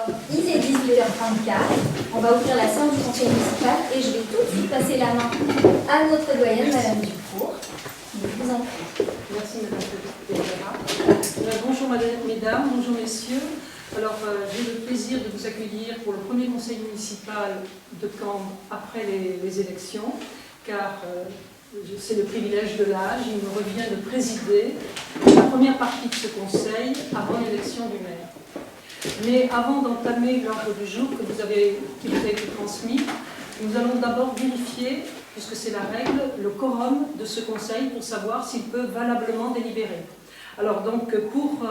Alors, il est 18h34, on va ouvrir la séance du conseil municipal et je vais tout de suite passer la main à notre doyenne, Madame Dufour. Je vous en prie. Merci Madame la Présidente. Bonjour Mesdames, bonjour Messieurs. Alors, j'ai le plaisir de vous accueillir pour le premier conseil municipal de Cambre après les élections, car c'est le privilège de l'âge, il me revient de présider la première partie de ce conseil avant l'élection du maire. Mais avant d'entamer l'ordre du jour qui vous a été transmis, nous allons d'abord vérifier, puisque c'est la règle, le quorum de ce conseil pour savoir s'il peut valablement délibérer. Alors donc, pour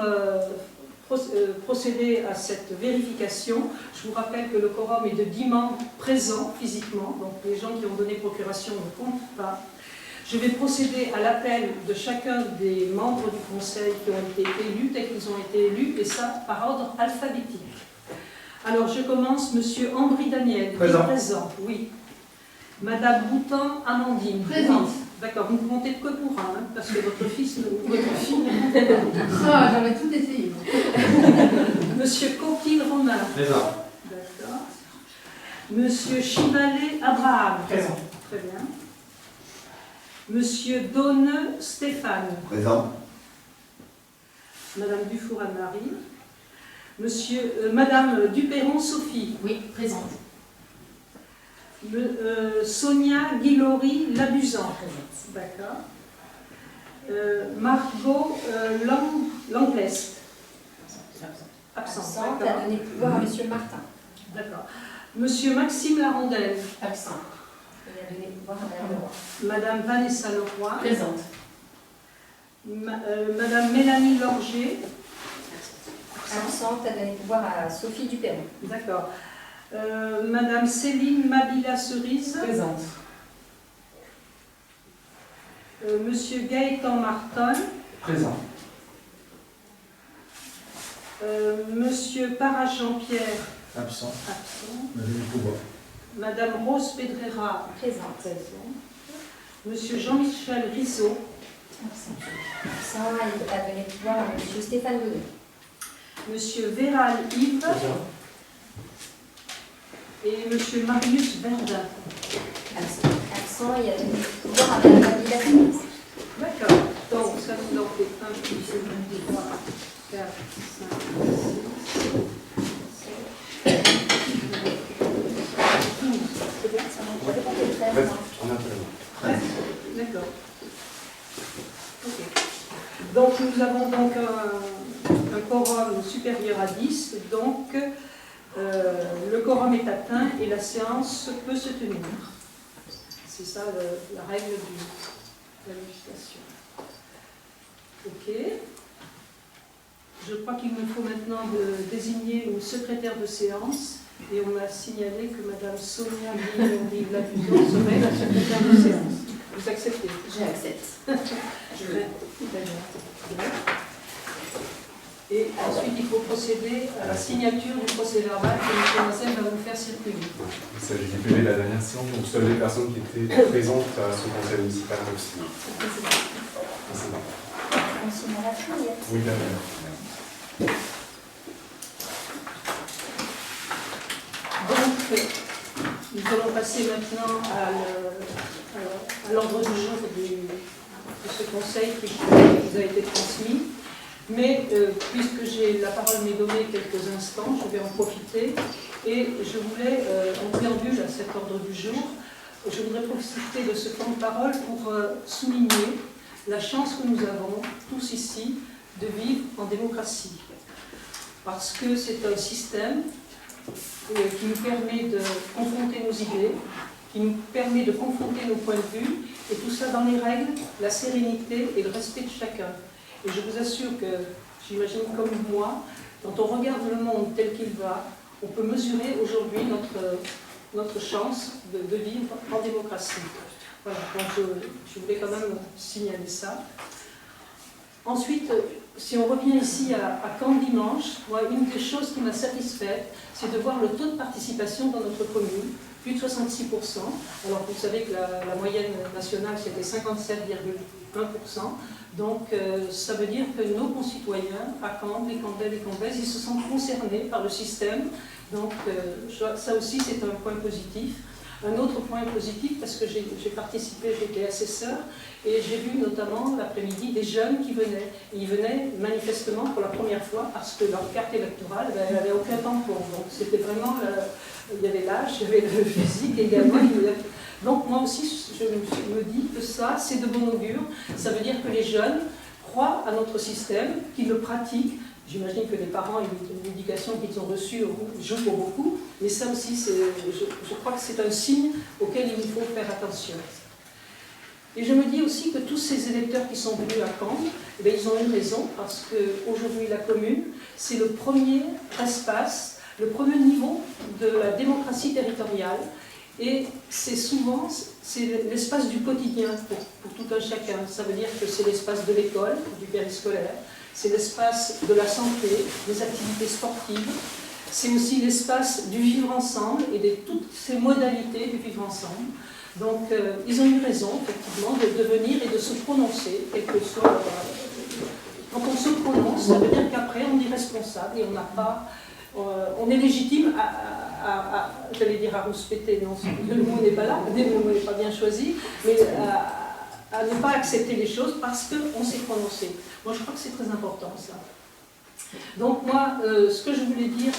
procéder à cette vérification, je vous rappelle que le quorum est de 10 membres présents physiquement, donc les gens qui ont donné procuration ne comptent pas. Je vais procéder à l'appel de chacun des membres du conseil qui ont été élus, tels qu'ils ont été élus, et ça par ordre alphabétique. Alors je commence, Monsieur Ambry Daniel, présent, oui. Madame Boutan Amandine, présente. D'accord, vous ne comptez que pour un, hein, parce que votre fils, votre fille ne compte pas. Ah, j'avais tout essayé. Monsieur Coquille Romain, présent. D'accord. Monsieur Chivalet Abraham, Présent. Très bien. Monsieur Donne Stéphane, Présent. Madame Dufour Anne-Marie, Madame Duperron Sophie, Oui, présente. Sonia Guillory Labuzan, d'accord. Margot Langlest, absent, Absente, d'accord. à donner le pouvoir à Monsieur Martin. D'accord. Monsieur Maxime Larondelle, Absent. Il a donné le pouvoir à Madame Leroy. Madame Vanessa Leroy, Présente. Madame Mélanie Lorger, Absente, à donner le pouvoir à Sophie Duperron. d'accord. Madame Céline Mabila Cerise, Présente. Monsieur Gaëtan Martin, Présent. Monsieur Parra Jean-Pierre, Absent. absent. Madame Pouvoir. Madame Rose Pedrera, Présente. présent. Monsieur Jean-Michel Rizzo, Absent, il a donné le pouvoir à Monsieur Stéphane Bonnet. Monsieur Véral Yves Présent. et Monsieur Marius Verdun. Absent, il a donné le pouvoir à Madame Mabila Cerise. D'accord. Donc, ça nous en fait 1, 2, 3, 4, 5, 6, 7, 12. C'est bien ça? Je vais compter le 13, moi. On a présent. D'accord. Ok. Donc nous avons donc un quorum supérieur à 10, donc le quorum est atteint et la séance peut se tenir. C'est ça la règle de la législation. Ok. Je crois qu'il nous faut maintenant désigner une secrétaire de séance. Et on m'a signalé que Madame Sonia Guillory-Labuzan serait la secrétaire de séance. Vous acceptez? J'accepte. Et ensuite, il faut procéder à la signature du procès-verbal que M. Marcel va vous faire circuler. Il s'agit du PV de la dernière séance, donc seules les personnes qui étaient présentes à ce conseil municipal aussi. On signera tout, oui. Oui, d'accord. Donc, nous allons passer maintenant à l'ordre du jour de ce conseil qui vous a été transmis. Mais puisque j'ai la parole m'est donnée quelques instants, je vais en profiter et je voulais, en préambule à cet ordre du jour, je voudrais profiter de ce temps de parole pour souligner la chance que nous avons tous ici de vivre en démocratie. Parce que c'est un système qui nous permet de confronter nos idées, qui nous permet de confronter nos points de vue, et tout ça dans les règles, la sérénité et le respect de chacun. Et je vous assure que, j'imagine comme moi, quand on regarde le monde tel qu'il va, on peut mesurer aujourd'hui notre chance de vivre en démocratie. Voilà, donc je voulais quand même signaler ça. Ensuite, si on revient ici à Cambre dimanche, moi, une des choses qui m'a satisfaite, c'est de voir le taux de participation dans notre commune. plus de 66%. Alors vous savez que la moyenne nationale c'était 57,1%. Donc ça veut dire que nos concitoyens, à Caen, les Cambais, les Cambaises, ils se sentent concernés par le système. Donc ça aussi c'est un point positif. Un autre point positif, parce que j'ai participé, j'étais assesseur, et j'ai vu notamment l'après-midi des jeunes qui venaient. Et ils venaient manifestement pour la première fois parce que leur carte électorale, elle n'avait aucun tampon. Donc c'était vraiment, il y avait l'âge, il y avait le physique également. Donc moi aussi, je me dis que ça, c'est de bon augure. Ça veut dire que les jeunes croient à notre système, qu'ils le pratiquent. J'imagine que les parents, l'éducation qu'ils ont reçue joue pour beaucoup, mais ça aussi, je crois que c'est un signe auquel il nous faut faire attention. Et je me dis aussi que tous ces électeurs qui sont venus à Caen, eh bien, ils ont une raison, parce qu'aujourd'hui, la commune, c'est le premier espace, le premier niveau de la démocratie territoriale. Et c'est souvent l'espace du quotidien pour tout un chacun. Ça veut dire que c'est l'espace de l'école, du périscolaire, c'est l'espace de la santé, des activités sportives, c'est aussi l'espace du vivre ensemble et de toutes ces modalités du vivre ensemble. Donc ils ont eu raison, effectivement, de venir et de se prononcer, quel que soit... Quand on se prononce, ça veut dire qu'après on est responsable et on n'a pas... on est légitime j'allais dire à rouspéter, non, le mot n'est pas là, le mot n'est pas bien choisi, mais à ne pas accepter les choses parce qu'on s'est prononcé. Moi, je crois que c'est très important, ça. Donc, moi, ce que je voulais dire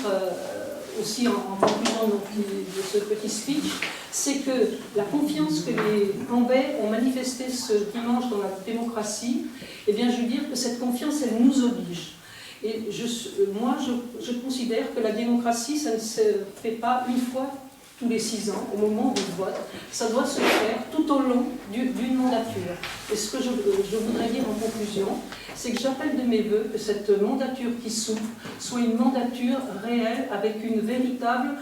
aussi en conclusion de ce petit speech, c'est que la confiance que les Cambais ont manifestée ce dimanche dans la démocratie, eh bien, je veux dire que cette confiance, elle nous oblige. Et moi, je considère que la démocratie, ça ne se fait pas une fois tous les 6 ans, au moment du vote. Ça doit se faire tout au long d'une mandature. Et ce que je voudrais dire en conclusion, c'est que j'appelle de mes voeux que cette mandature qui s'ouvre soit une mandature réelle, avec une véritable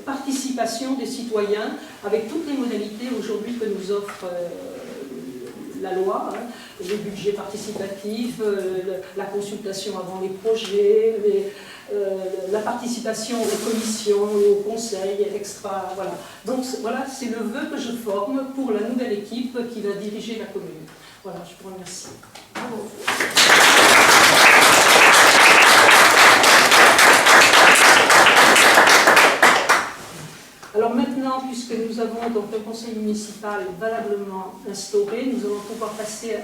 participation des citoyens, avec toutes les modalités aujourd'hui que nous offre la loi, hein, les budgets participatifs, la consultation avant les projets, la participation aux commissions, aux conseils, extra, voilà. Donc voilà, c'est le vœu que je forme pour la nouvelle équipe qui va diriger la commune. Voilà, je vous remercie. Bravo. Alors maintenant, puisque nous avons donc un conseil municipal valablement instauré, nous allons pouvoir passer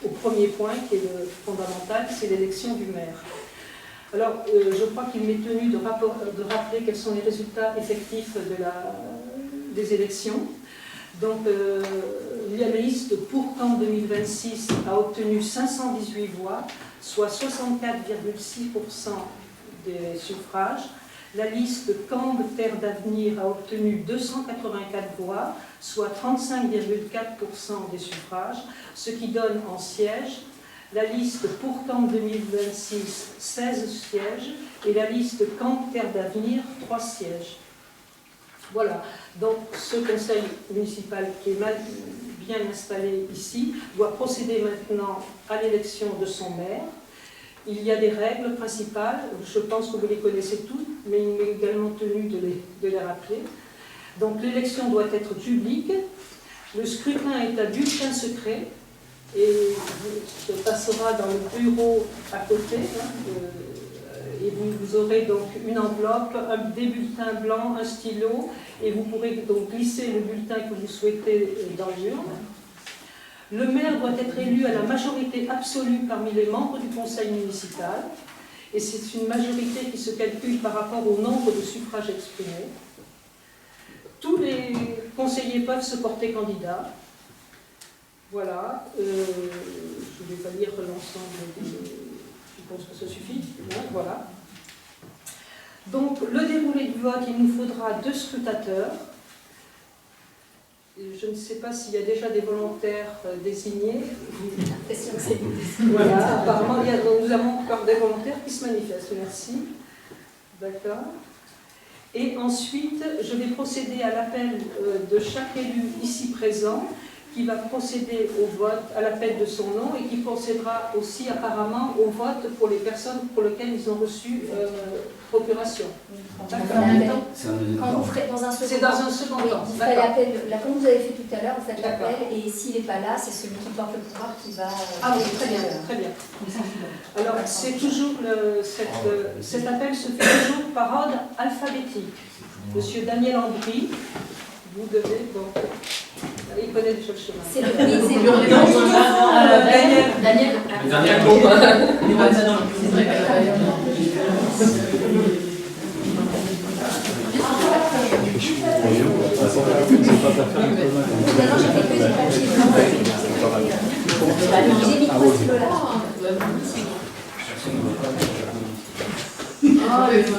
au premier point qui est le fondamental, c'est l'élection du maire. Alors, je crois qu'il m'est tenu de rappeler quels sont les résultats effectifs des élections. Donc, la liste pour Caen 2026 a obtenu 518 voix, soit 64,6% des suffrages. La liste Cambre Terre d'Avenir a obtenu 284 voix, soit 35,4% des suffrages, ce qui donne en sièges la liste pour Cambre 2026, 16 sièges, et la liste Cambre Terre d'Avenir, 3 sièges. Voilà, donc ce conseil municipal qui est bien installé ici doit procéder maintenant à l'élection de son maire. Il y a des règles principales, je pense que vous les connaissez toutes, mais il m'est également tenu de les rappeler. Donc l'élection doit être publique, le scrutin est à bulletin secret, et se passera dans le bureau à côté, et vous aurez donc une enveloppe, des bulletins blancs, un stylo, et vous pourrez donc glisser le bulletin que vous souhaitez dans l'urne. Le maire doit être élu à la majorité absolue parmi les membres du conseil municipal, et c'est une majorité qui se calcule par rapport au nombre de suffrages exprimés. Tous les conseillers peuvent se porter candidats. Voilà, je ne vais pas lire l'ensemble je pense que ça suffit. Bon, voilà. Donc, le déroulé du vote, il nous faudra 2 scrutateurs. Je ne sais pas s'il y a déjà des volontaires désignés. Voilà, apparemment, nous avons encore des volontaires qui se manifestent. Merci. D'accord. Et ensuite, je vais procéder à l'appel de chaque élu ici présent, qui va procéder au vote, à l'appel de son nom, et qui procédera aussi apparemment au vote pour les personnes pour lesquelles ils ont reçu procuration. Quand C'est un deuxième vous temps. ferez dans un second C'est dans un second oui, temps. vous ferez D'accord. l'appel, là, comme vous avez fait tout à l'heure, vous faites D'accord. l'appel et s'il n'est pas là, c'est celui qui porte le pouvoir qui va. Ah oui, très bien, très bien. Alors, c'est toujours cet appel se fait toujours par ordre alphabétique. Monsieur Daniel Ambry, vous devez donc. Il connaît déjà le chemin. C'est le oui, c'est le Daniel. Les dernières cours. C'est vrai Maintenant, j'ai fait que du papier. J'ai mis trois stylos là. Ah, mais ça.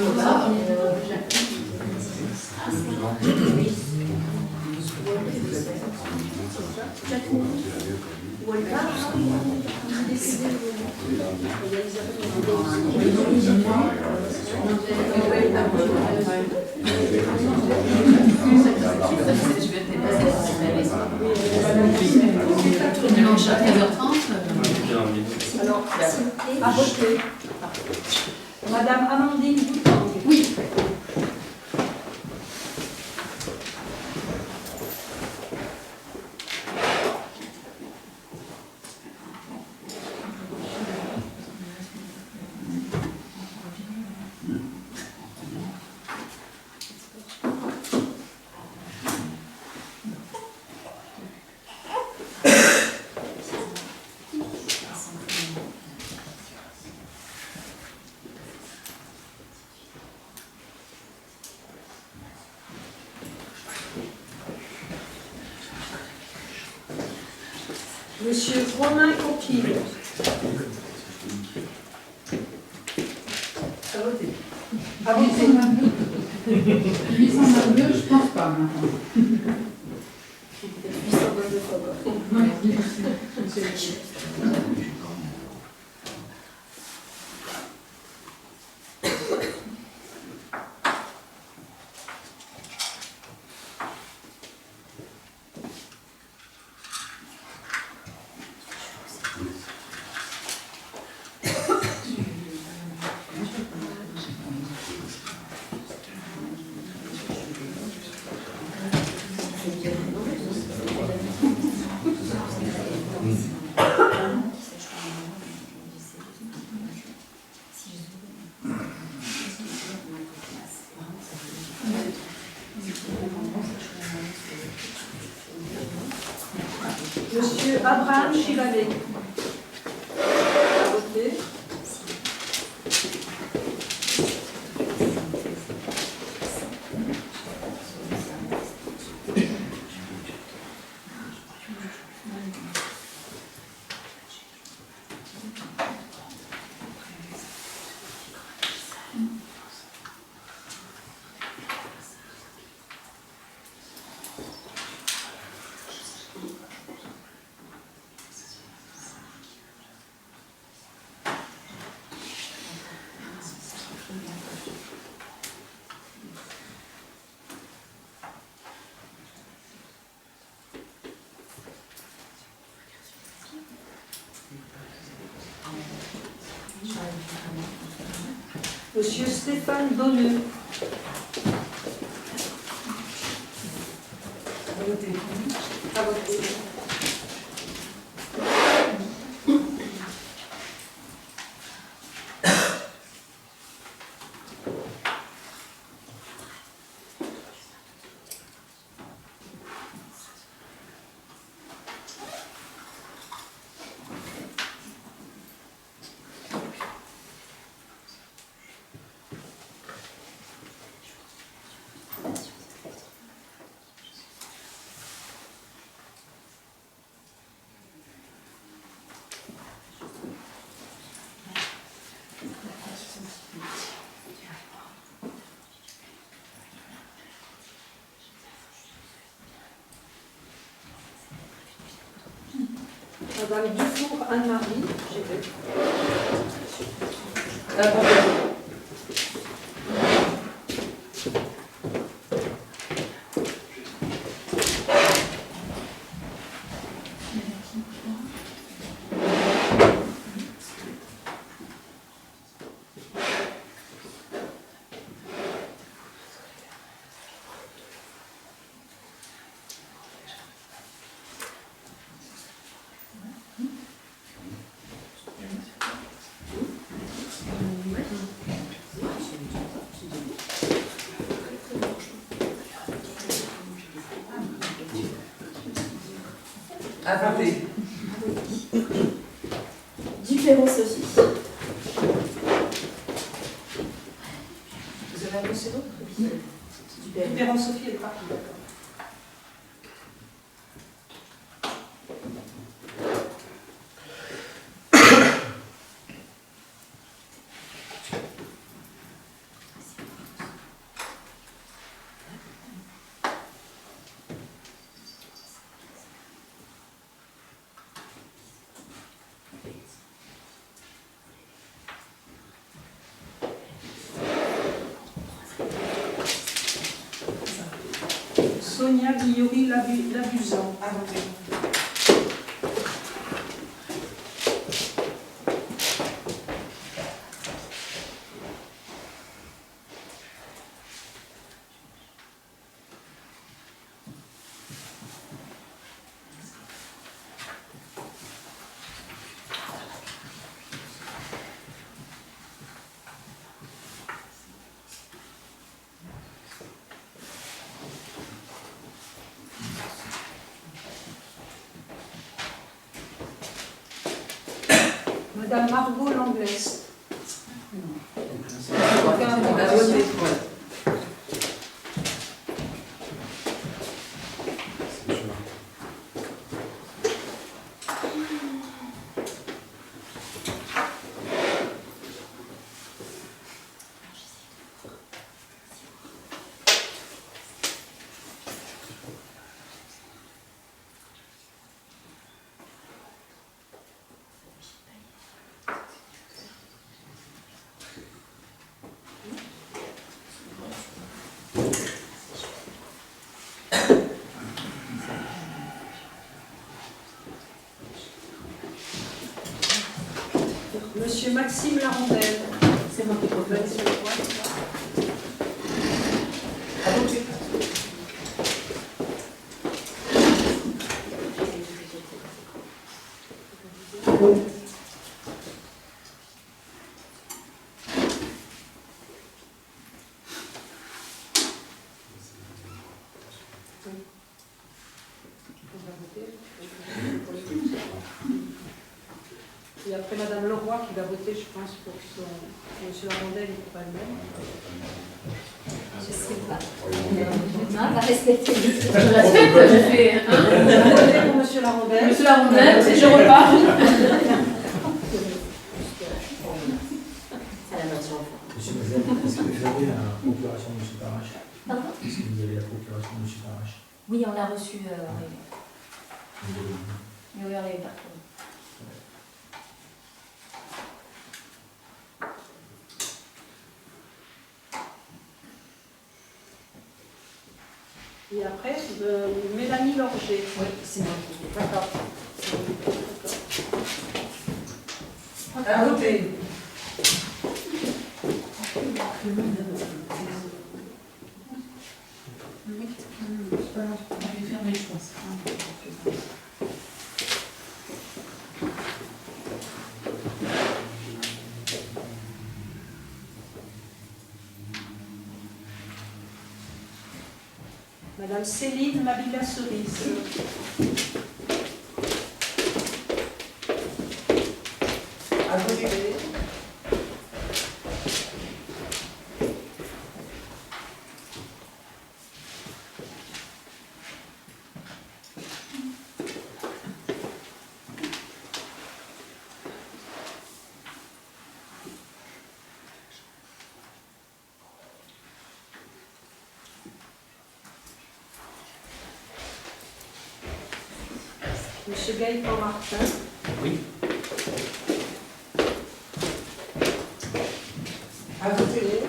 Dimanche à 13h30. Alors, à voter. Madame Amandine Boutang. Oui. Monsieur Romain Coquille. À voter. À voter. 822, je pense pas maintenant. 822 fois. Monsieur Abraham Chivalet. À voter. Monsieur Stéphane Donneux. À voter. À voter. Madame Dufour Anne-Marie. À voter. Dupéro-Sophie. Vous avez annoncé l'autre? Dupéro. Sophie, elle est partie, d'accord. Sonia Guillaury Labuzan. À voter. Madame Margot Langlès. À voter. Voilà. Monsieur Maxime Larondelle. C'est moi qui propose. À voter. Et après Madame Leroy qui va voter, je pense, pour son... Monsieur Larondelle, il ne peut pas le même. Je sais pas. Demain va respecter les Je respecte, j'ai fait On va voter pour Monsieur Larondelle. Monsieur Larondelle, et je repars. Monsieur Mazel, est-ce que vous avez la procuration de M. Parache? Pardon? Est-ce que vous avez la procuration de M. Parache? Oui, on l'a reçu. Oui, on l'a eu partout. Et après, Mélanie Lorger. Oui, c'est moi. D'accord. À voter. Je vais fermer, je pense. Madame Céline Mabila Cerise. À voter. Monsieur Gaëtan Martin. Oui. À voter.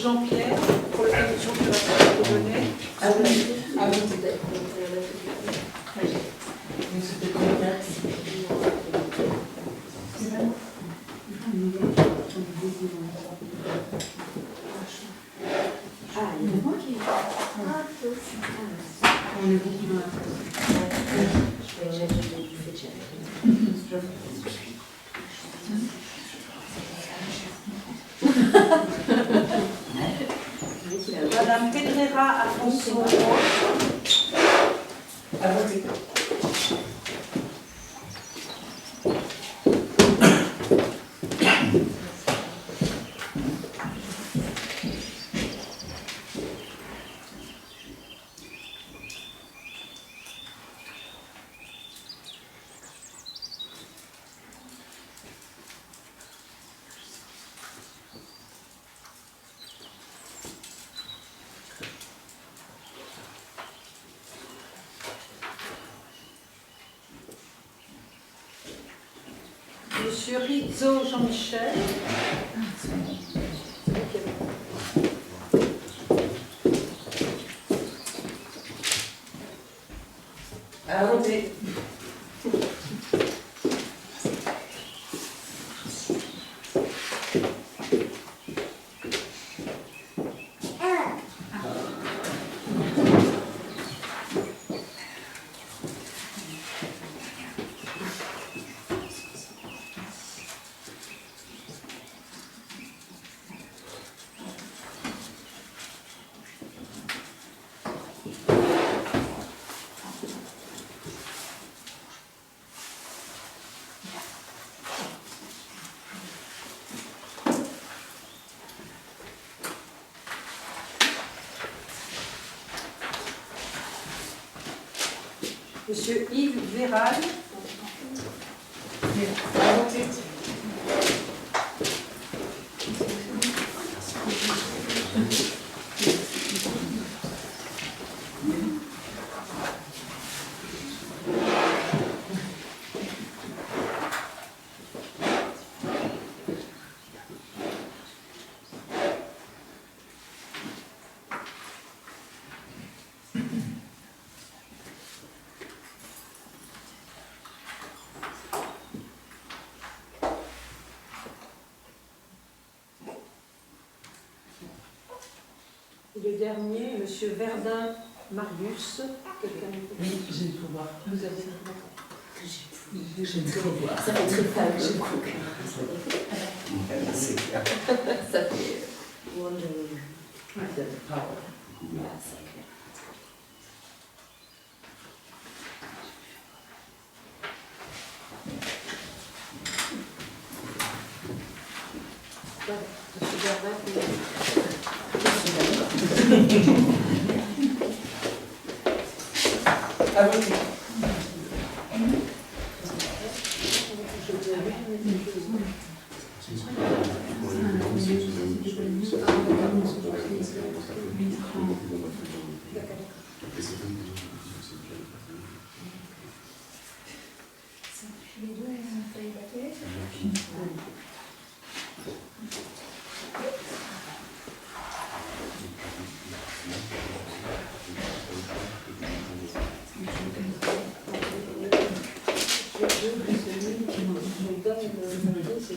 Jean-Pierre pour la commission de la donnée. Ah oui, peut-être. Mais c'était combien? Ah, il y a moi qui est. On est beaucoup dans la presse. Madame Pedrera Alfonso. À voter. Monsieur Rizzo Jean-Michel. À voter. Monsieur Yves Véral. À voter. Et le dernier, Monsieur Verdun Marius. Oui, j'ai le pouvoir. Vous avez J'ai le pouvoir. Ça fait très femme, je crois. C'est clair. Ça fait wondering. The power. Yeah, c'est clair. Monsieur Verdun. À voter. Les deux, il fallait évacuer.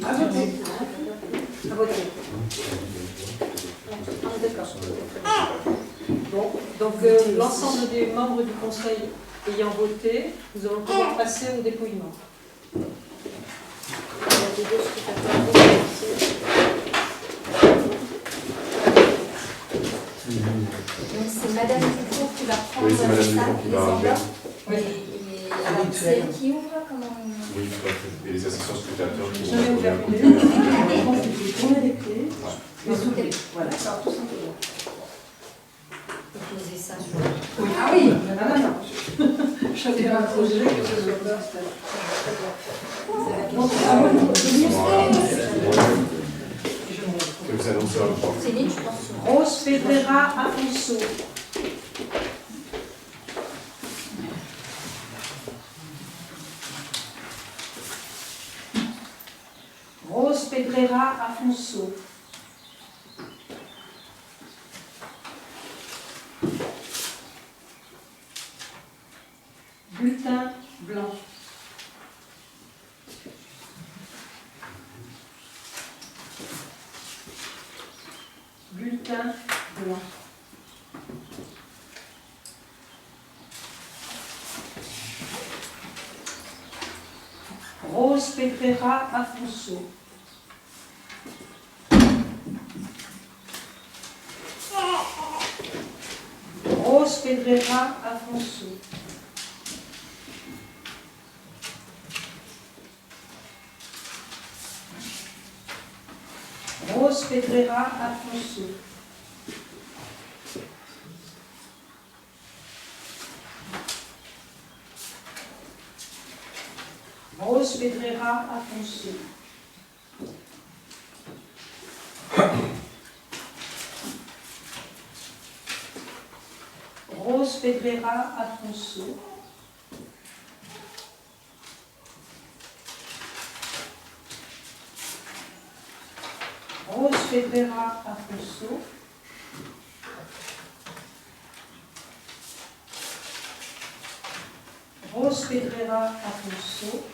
À voter. À voter. Ah, d'accord. Bon, donc l'ensemble des membres du Conseil ayant voté, nous allons pouvoir passer au dépouillement. Il y a des deux scrutateurs. Donc c'est Madame Dufour qui va prendre Oui, c'est Madame ça, Dufour qui les va enveloppes. Oui. Alors c'est elle qui ouvre, comment Oui, tout à fait. Et les assistants scrutateurs qui J'en ai vont ouvert trouver une. un Je pense qu'il faut tourner les clés. Mais tout est Voilà, ça, tout simplement. poser ça sur Oui. Ah oui, non. J'avais raccroché que ce soit là. Et vous annoncez un point. C'est libre, je pense. Rose Pedrera Afonso. Rose Pedrera Afonso. Bulletin blanc. Bulletin blanc. Rose Pedrera Afonso. Rose Pedrera Afonso. Rose Pedrera Afonso. Rose Pedrera Afonso. Rose Pedrera Afonso. Rose Pedrera Afonso. Rose Pedrera Afonso.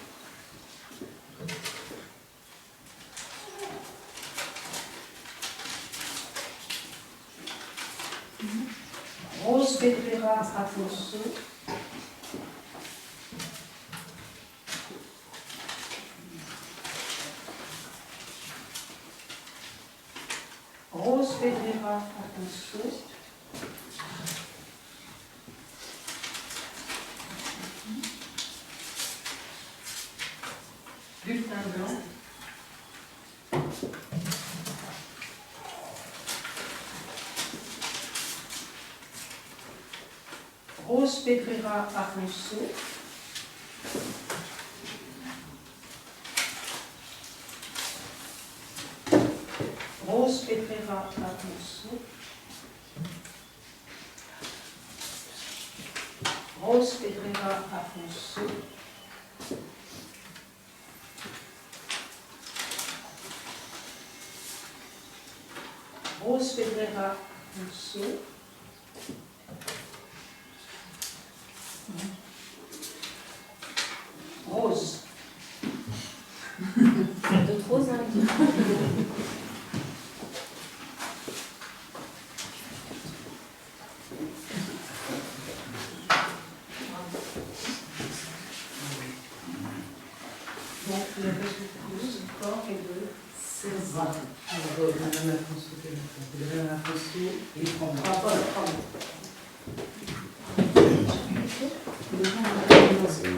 Rose Pedrera Afonso. Rose Pedrera Afonso. Bulletin blanc. Rose Pedrera Afonso. Rose Pedrera Afonso. Rose Pedrera Afonso. Rose Pedrera Afonso. Rose. D'autres roses, hein, Donc le résultat du corps est de 16 ans. Madame Afonso, Madame Afonso et Franck. Ah, voilà, pardon. C'est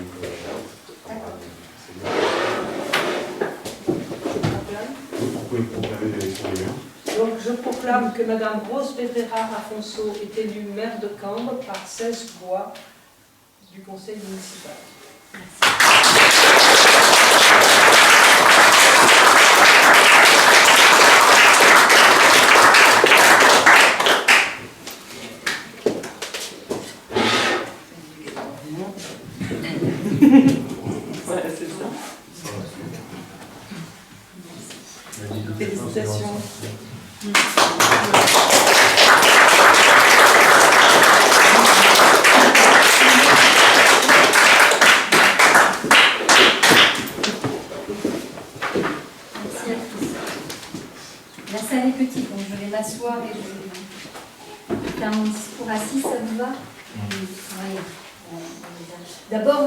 donc, vous pouvez proclamer l'élection des maires. Donc je proclame que Madame Rose Pedrera Afonso est élue maire de Cambre par 16 voix du conseil municipal. Voilà, c'est ça. Félicitations. Merci à tous. La salle est petite, donc je vais m'asseoir et je vais faire mon discours assis, ça vous va? Oui. D'abord,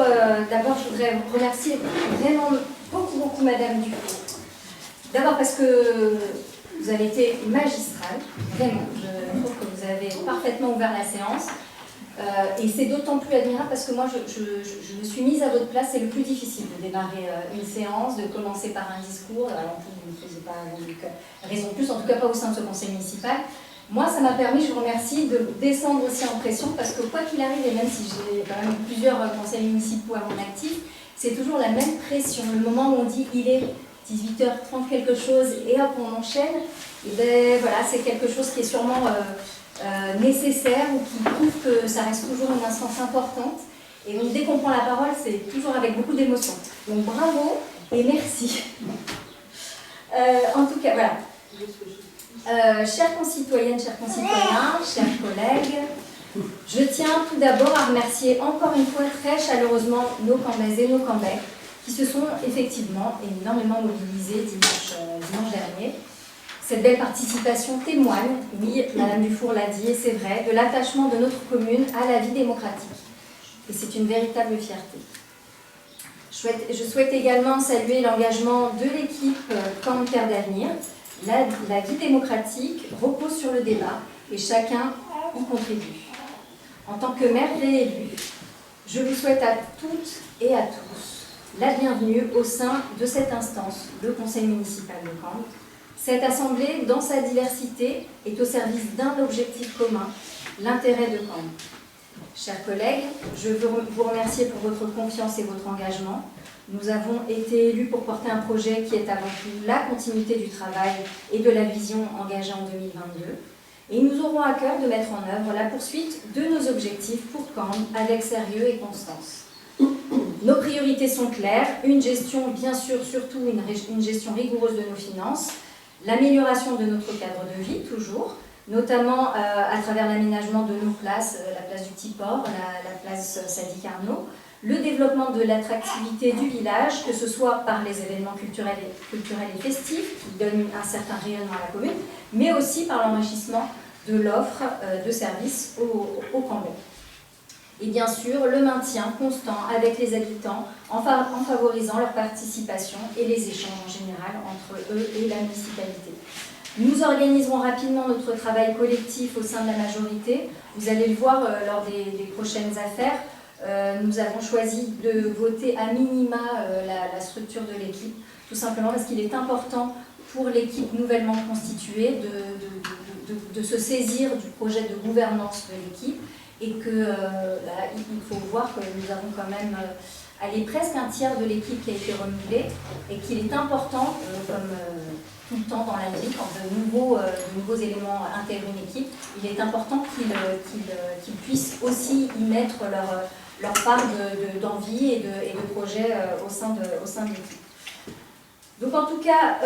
je voudrais vous remercier vraiment beaucoup Madame Dufour. D'abord parce que vous avez été magistrale, vraiment. Je trouve que vous avez parfaitement ouvert la séance. Et c'est d'autant plus admirable parce que moi, je me suis mise à votre place. C'est le plus difficile de démarrer une séance, de commencer par un discours. Alors, vous ne faisiez pas raison de plus, en tout cas pas au sein de ce conseil municipal. Moi, ça m'a permis, je vous remercie, de descendre aussi en pression parce que quoi qu'il arrive, et même si j'ai quand même plusieurs conseils municipaux à mon actif, c'est toujours la même pression. Le moment où on dit il est 18h30 quelque chose et hop, on enchaîne, et ben voilà, c'est quelque chose qui est sûrement nécessaire ou qui prouve que ça reste toujours une instance importante. Et donc, dès qu'on prend la parole, c'est toujours avec beaucoup d'émotion. Donc, bravo et merci. En tout cas, voilà. Chères concitoyennes, chers concitoyens, chers collègues, Je tiens tout d'abord à remercier encore une fois très chaleureusement nos Cambaises et nos Cambais qui se sont effectivement énormément mobilisés dimanche dernier. Cette belle participation témoigne, oui, Madame Dufour l'a dit et c'est vrai, de l'attachement de notre commune à la vie démocratique. Et c'est une véritable fierté. Je souhaite également saluer l'engagement de l'équipe Camp Terre d'Avenir. La vie démocratique repose sur le débat et chacun y contribue. En tant que maire réélu, je vous souhaite à toutes et à tous la bienvenue au sein de cette instance, le Conseil municipal de Camp. Cette assemblée, dans sa diversité, est au service d'un objectif commun, l'intérêt de Camp. Chers collègues, je veux vous remercier pour votre confiance et votre engagement. Nous avons été élus pour porter un projet qui est avant tout la continuité du travail et de la vision engagée en 2022. Et nous aurons à cœur de mettre en œuvre la poursuite de nos objectifs pour Camp avec sérieux et constance. Nos priorités sont claires, une gestion, bien sûr, surtout une gestion rigoureuse de nos finances, l'amélioration de notre cadre de vie, toujours, notamment à travers l'aménagement de nos places, la place du Tipor, la place Sadi Carnot, le développement de l'attractivité du village, que ce soit par les événements culturels et festifs qui donnent un certain rayonnement à la commune, mais aussi par l'enrichissement de l'offre de services aux Cambais. Et bien sûr, le maintien constant avec les habitants en favorisant leur participation et les échanges en général entre eux et la municipalité. Nous organiserons rapidement notre travail collectif au sein de la majorité. Vous allez le voir lors des prochaines affaires. Nous avons choisi de voter à minima la structure de l'équipe, tout simplement parce qu'il est important pour l'équipe nouvellement constituée de se saisir du projet de gouvernance de l'équipe et qu'il faut voir que nous avons quand même presque un tiers de l'équipe qui a été renouvelée et qu'il est important, comme tout le temps dans la vie, quand de nouveaux éléments intègrent une équipe, il est important qu'ils puissent aussi y mettre leur part d'envie et de projet au sein de l'équipe. Donc en tout cas,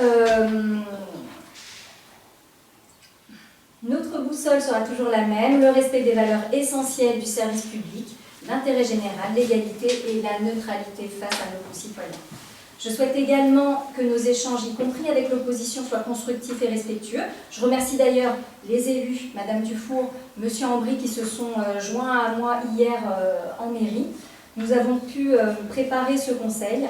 notre boussole sera toujours la même, le respect des valeurs essentielles du service public, l'intérêt général, l'égalité et la neutralité face à nos concitoyens. Je souhaite également que nos échanges, y compris avec l'opposition, soient constructifs et respectueux. Je remercie d'ailleurs les élus, Madame Dufour, Monsieur Ambry, qui se sont joints à moi hier en mairie. Nous avons pu préparer ce conseil.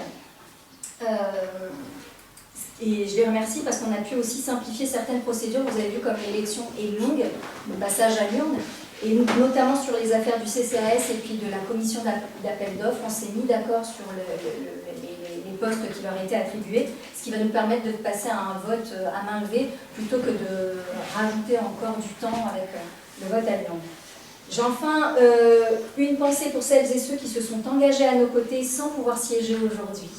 Et je les remercie parce qu'on a pu aussi simplifier certaines procédures. Vous avez vu comme l'élection est longue, le passage à l'urne, et notamment sur les affaires du CCAS et puis de la commission d'appel d'offres, on s'est mis d'accord sur les postes qui leur étaient attribués, ce qui va nous permettre de passer à un vote à main levée plutôt que de rajouter encore du temps avec le vote à l'urne. J'ai enfin une pensée pour celles et ceux qui se sont engagés à nos côtés sans pouvoir siéger aujourd'hui.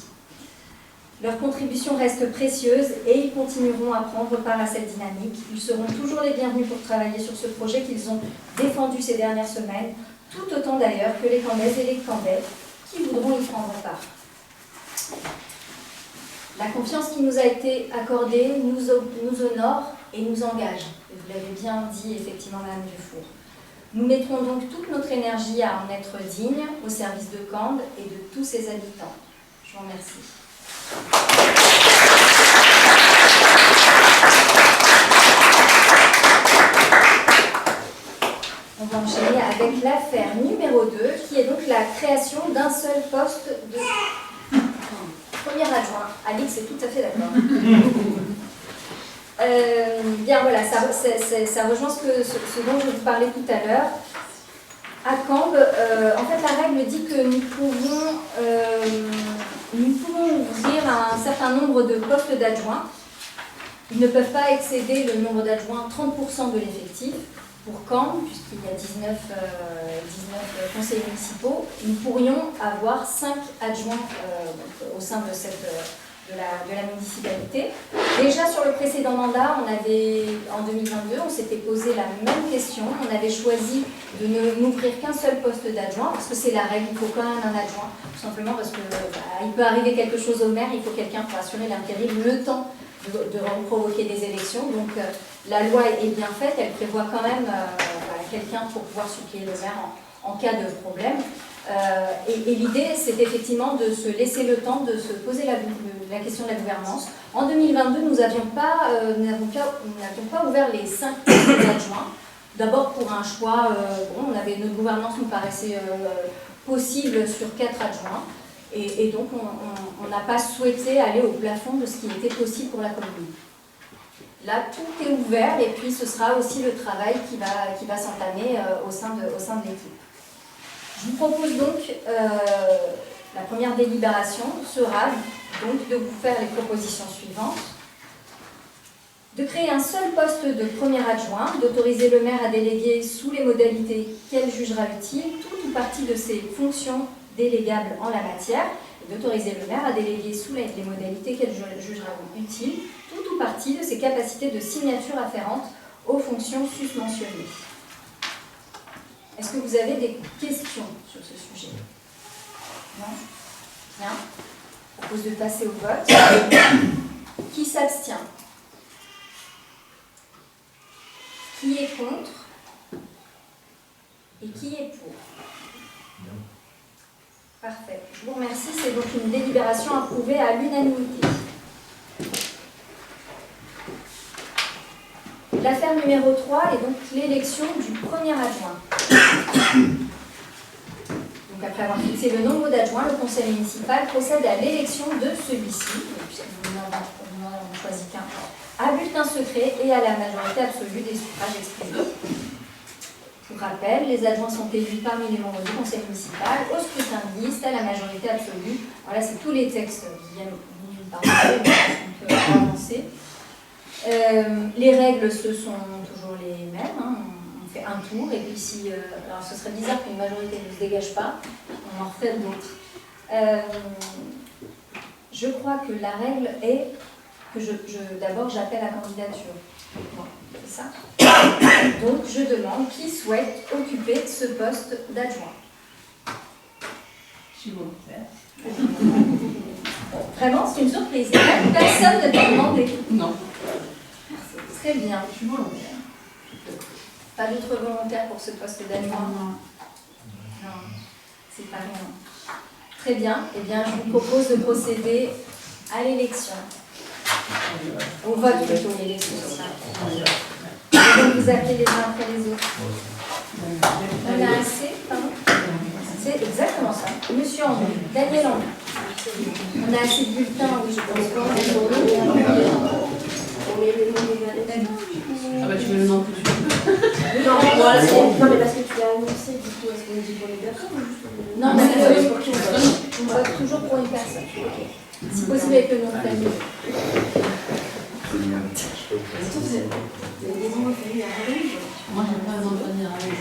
Leurs contributions restent précieuses et ils continueront à prendre part à cette dynamique. Ils seront toujours les bienvenus pour travailler sur ce projet qu'ils ont défendu ces dernières semaines, tout autant d'ailleurs que les Cambaises et les Cambais qui voudront y prendre part. La confiance qui nous a été accordée nous honore et nous engage. Et vous l'avez bien dit effectivement, Madame Dufour. Nous mettrons donc toute notre énergie à en être dignes au service de Camp et de tous ses habitants. Je vous remercie. On va enchaîner avec l'affaire numéro 2, qui est donc la création d'un seul poste de premier adjoint. Alix est tout à fait d'accord. Bien voilà, ça rejoint ce dont je vous parlais tout à l'heure. À Camp, en fait, la règle dit que nous pouvons ouvrir un certain nombre de postes d'adjoints. Ils ne peuvent pas excéder le nombre d'adjoints 30% de l'effectif. Pour Camp, puisqu'il y a 19 conseillers municipaux, nous pourrions avoir 5 adjoints au sein de la municipalité. Déjà sur le précédent mandat, en 2022, on s'était posé la même question. On avait choisi de n'ouvrir qu'un seul poste d'adjoint, parce que c'est la règle, il faut quand même un adjoint, tout simplement parce qu'il peut arriver quelque chose au maire, il faut quelqu'un pour assurer l'intérim le temps de provoquer des élections. Donc la loi est bien faite, elle prévoit quand même quelqu'un pour pouvoir supplier le maire en cas de problème. Et l'idée, c'est effectivement de se laisser le temps de se poser la question de la gouvernance. En 2022, nous n'avions pas ouvert les 5 adjoints. D'abord pour un choix, notre gouvernance nous paraissait possible sur 4 adjoints. Et donc, on n'a pas souhaité aller au plafond de ce qui était possible pour la commune. Là, tout est ouvert et puis ce sera aussi le travail qui va s'entamer au sein de l'équipe. Je vous propose donc, la première délibération sera donc de vous faire les propositions suivantes. De créer un seul poste de premier adjoint, d'autoriser le maire à déléguer sous les modalités qu'elle jugera utiles, tout ou partie de ses fonctions délégables en la matière, et d'autoriser le maire à déléguer sous les modalités qu'elle jugera utiles, tout ou partie de ses capacités de signature afférentes aux fonctions susmentionnées. Est-ce que vous avez des questions sur ce sujet? Non? Bien. Je propose de passer au vote. Qui s'abstient? Qui est contre? Et qui est pour? Parfait. Je vous remercie. C'est donc une délibération approuvée à l'unanimité. L'affaire numéro 3 est donc l'élection du premier adjoint. Donc après avoir fixé le nombre d'adjoints, le conseil municipal procède à l'élection de celui-ci. Vous n'en choisit qu'un. À bulletin secret et à la majorité absolue des suffrages exprimés. Pour rappel, les adjoints sont élus parmi les membres du conseil municipal au scrutin de liste à la majorité absolue. Voilà, c'est tous les textes qui viennent par on peut avancer. Les règles, ce sont toujours les mêmes. On fait un tour et puis si... alors ce serait bizarre qu'une majorité ne se dégage pas, on en refait d'autres. Je crois que la règle est que d'abord j'appelle à candidature. C'est ça? Donc je demande qui souhaite occuper ce poste d'adjoint. Je suis volontaire. Vraiment, c'est une surprise. Personne ne t'a demandé. Non. Très bien. Je suis volontaire. Pas d'autres volontaires pour ce poste d'adjoint? Non, c'est pas rien. Très bien. Eh bien, je vous propose de procéder à l'élection. On vote plutôt l'élection. Je vais vous appeler les uns après les autres. On a assez, pardon? C'est exactement ça. Monsieur André, Daniel André. On a assez de bulletins, oui, je pense. Ah bah tu veux le nom tout de suite. Non, mais parce que tu l'as annoncé, du coup, est-ce qu'on dit pour les personnes ou juste pour les... Non, mais on vote toujours pour une personne. Si possible avec le nom de famille. Moi j'aime pas le nom de famille à Raoul.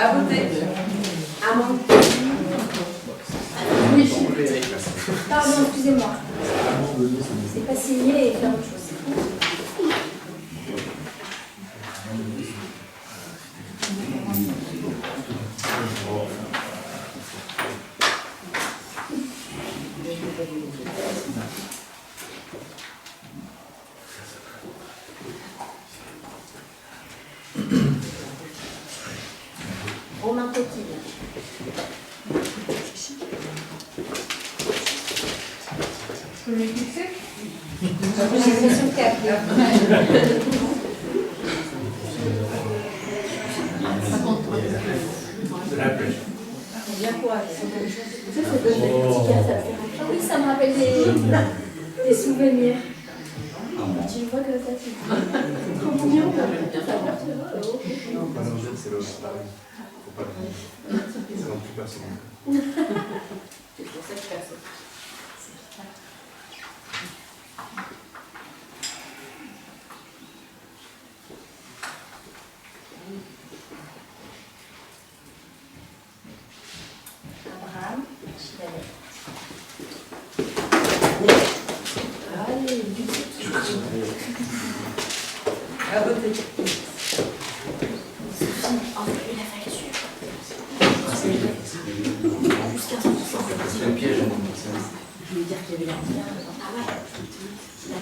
À voter. Oui. Pardon, excusez-moi. C'est pas signé et faire autre chose. Romain Coquille. Je peux m'éclipser? J'ai l'impression qu'il y a bien courage. Oui, ça me rappelle des souvenirs. Tu vois que ça c'est trop mignon. C'est l'autre, c'est pareil. Faut pas le... C'est non plus personne. C'est pour ça que personne. Abraham Chivalet. Allez, À voter. dire qu'il y avait l'air. Ah ouais. La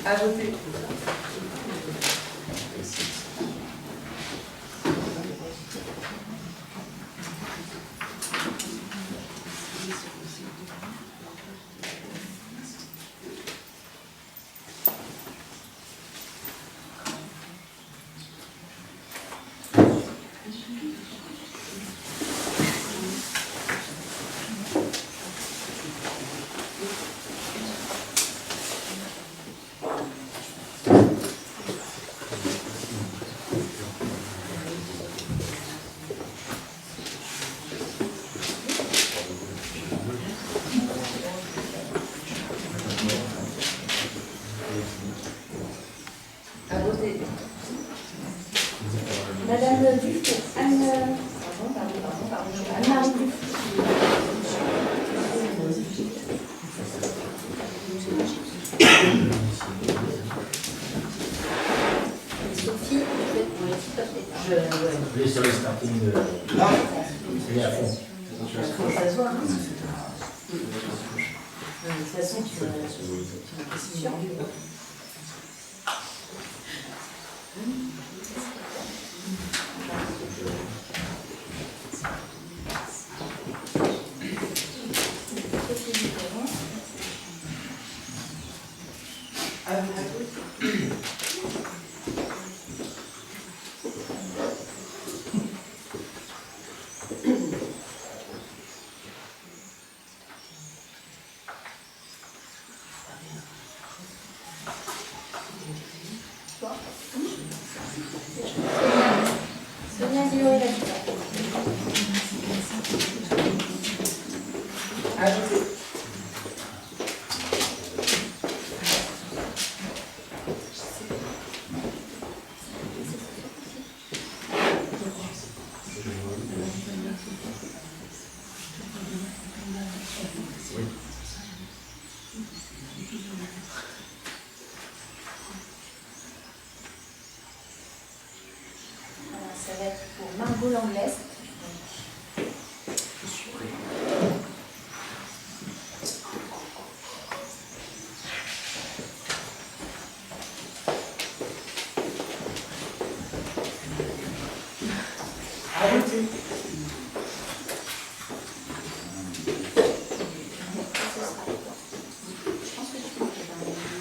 À voter. À voter. Madame Dufaux, Anne-Marie Dufaux. Sophie, Vous êtes sur le starting de... C'est à fond. Ça se voit, hein. De toute façon, tu as une question. Sophie Dupéron. À voter. Sonia Guillaume-Lacroix. À voter. Alors, ça va être pour Margot Langlès. À voter.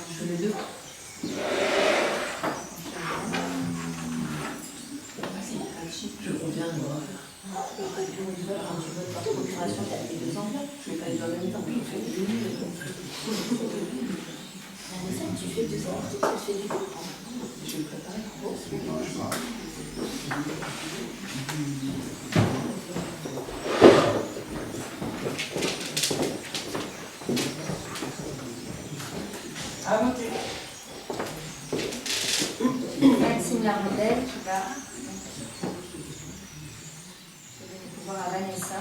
Je fais les deux. Je conviens de voir. Quand tu votes par procuration, tu as fait 2 enveloppes. Je ne vais pas les faire en même temps. Je fais les deux. c'est ça, tu fais 2 articles, tu fais du coup. Je vais le préparer. À voter. Maxime Larondel qui va donner le pouvoir à Vanessa.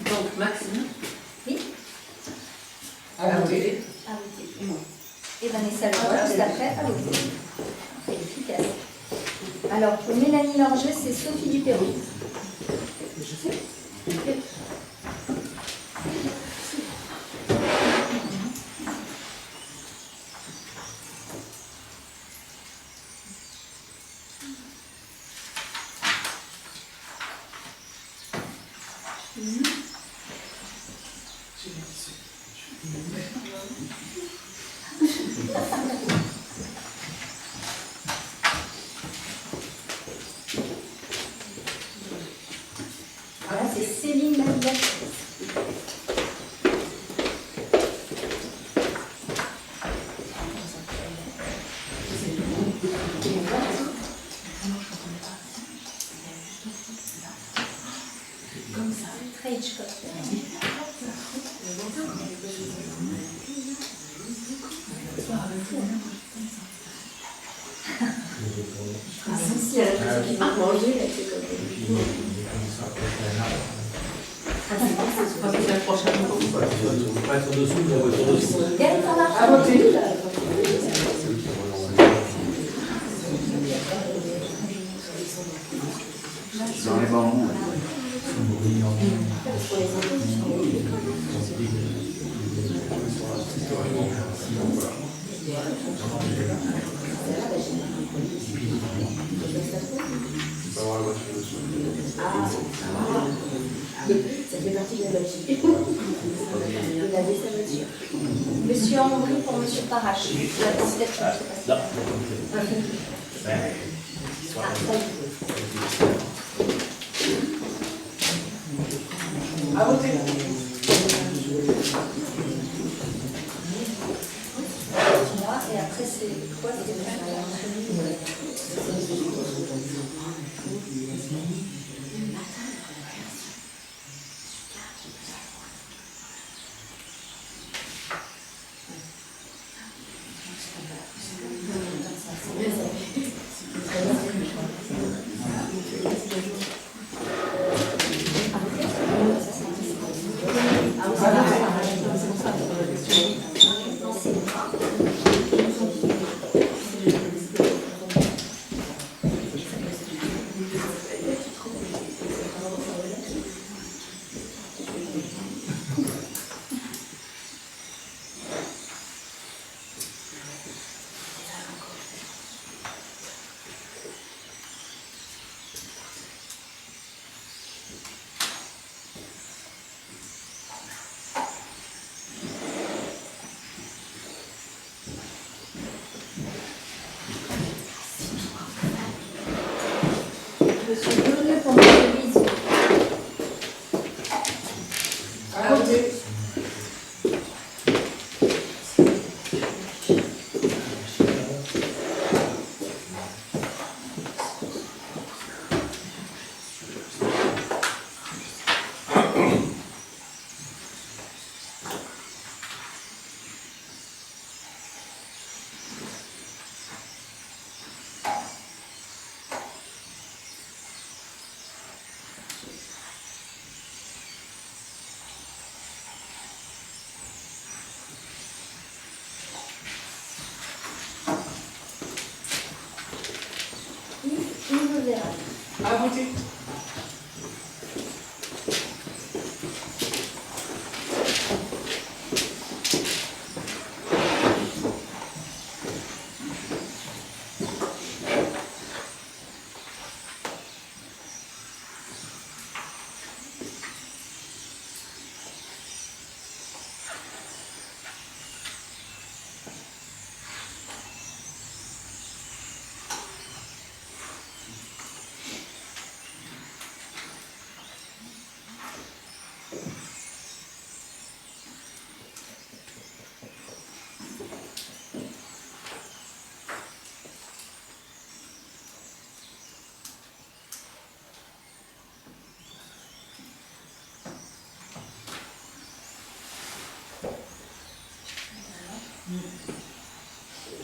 Donc, Maxime. Oui, À voter. à voter. Et Vanessa Leroy, juste après, à voter. C'est efficace. Alors, pour Mélanie Lorgeux, c'est Sophie Dupéron. Voilà, c'est Céline Navigatrice. Très Hitchcock. Si, elle a tout qui va manger, elle fait comme C'est la prochaine. Pas sur dessous, mais on va sur dessous. Gaël Farnard. À voter. Dans les ballons. On va voir la voiture dessus. ça fait partie de la magie. Il avait sa voiture. Monsieur Ambry pour Monsieur Parache. La candidature, je sais pas si- Ah, ça y est. À voter. Moi, et après, c'est quoi? Monsieur Delaunay pour Monsieur Louise. À voter. Yves Véral. À voter.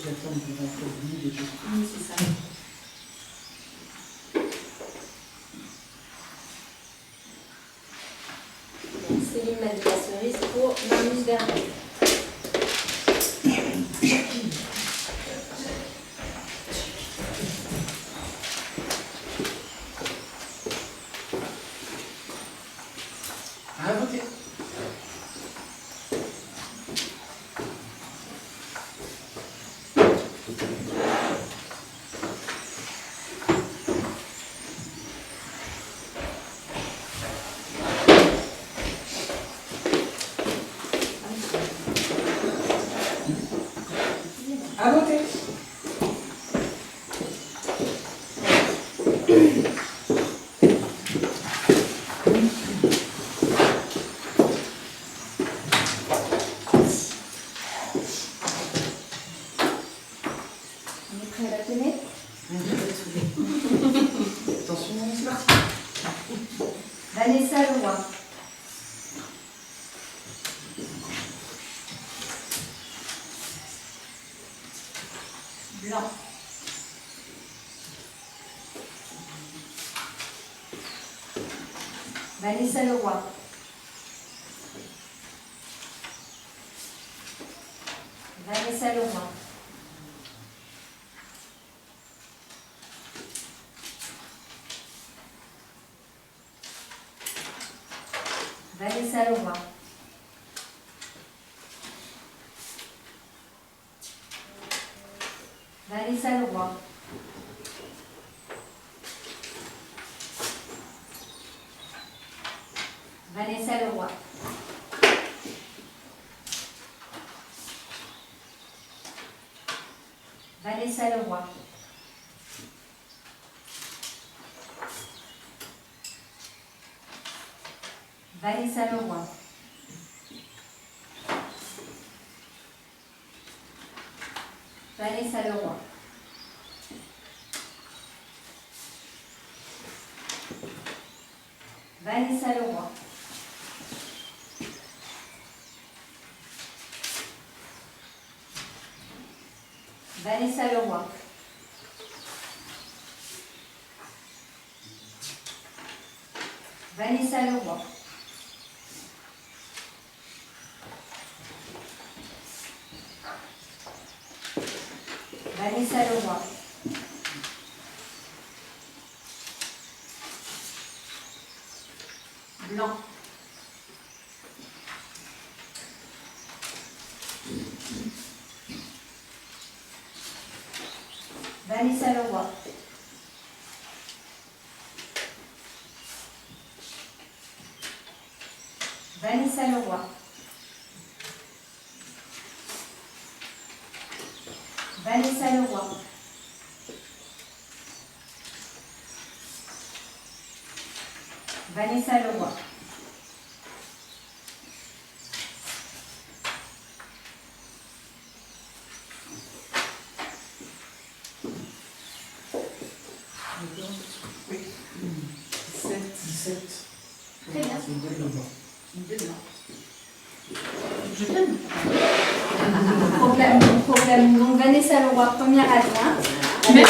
J'attends de voir le déjà. Oui, c'est ça. Céline Navigatrice pour Marius Vernet. À voter. Vanessa Leroy. Blanc. Vanessa Leroy. Vanessa Leroy. Vanessa Leroy. Vanessa Leroy. Vanessa Leroy. Vanessa Leroy. Vanessa Leroy. Vanessa Leroy. Vanessa Leroy. Vanessa Leroy. Vanessa Leroy. Vanessa Leroy. Blanc. Vanessa Leroy. Vanessa Leroy. Vanessa Leroy. Vanessa Leroy. Très bien. Je t'aime. Proclame donc Vanessa Leroy, première adjointe. Merci.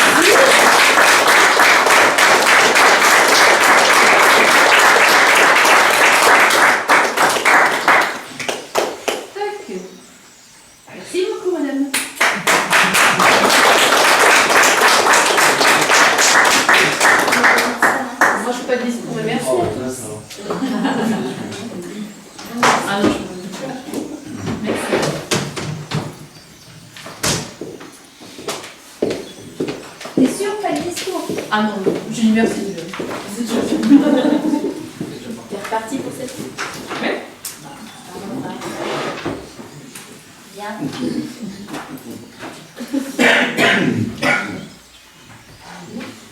Merci beaucoup, madame. Moi, je suis pas dispo, mais merci. Ah non, merci. T'es sûre, pas le discours? Ah non, j'université. T'es reparti pour cette fois. Ouais. Bien.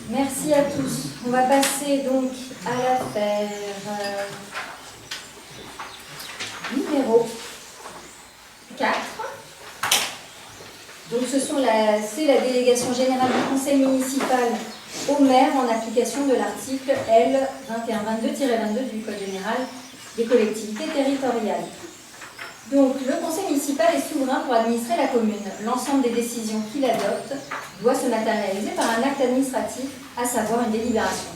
Merci à tous. On va passer donc à l'affaire numéro 4. Donc c'est la délégation générale du conseil municipal au maire en application de l'article L 2122-22 du Code général des collectivités territoriales. Donc, le conseil municipal est souverain pour administrer la commune. L'ensemble des décisions qu'il adopte doit se matérialiser par un acte administratif, à savoir une délibération.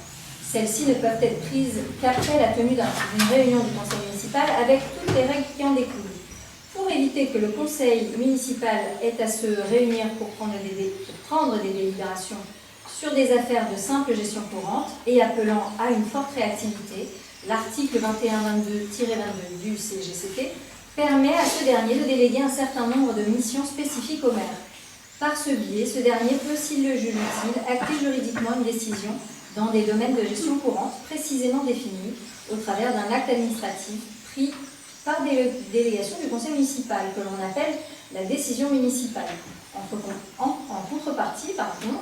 Celles-ci ne peuvent être prises qu'après la tenue d'une réunion du conseil municipal avec toutes les règles qui en découlent. Pour éviter que le conseil municipal ait à se réunir pour prendre des délibérations sur des affaires de simple gestion courante et appelant à une forte réactivité, l'article 2122-22 du CGCT permet à ce dernier de déléguer un certain nombre de missions spécifiques au maire. Par ce biais, ce dernier peut, s'il le juge utile, acter juridiquement une décision dans des domaines de gestion courante précisément définis au travers d'un acte administratif pris par délégation du conseil municipal, que l'on appelle la décision municipale. En contrepartie,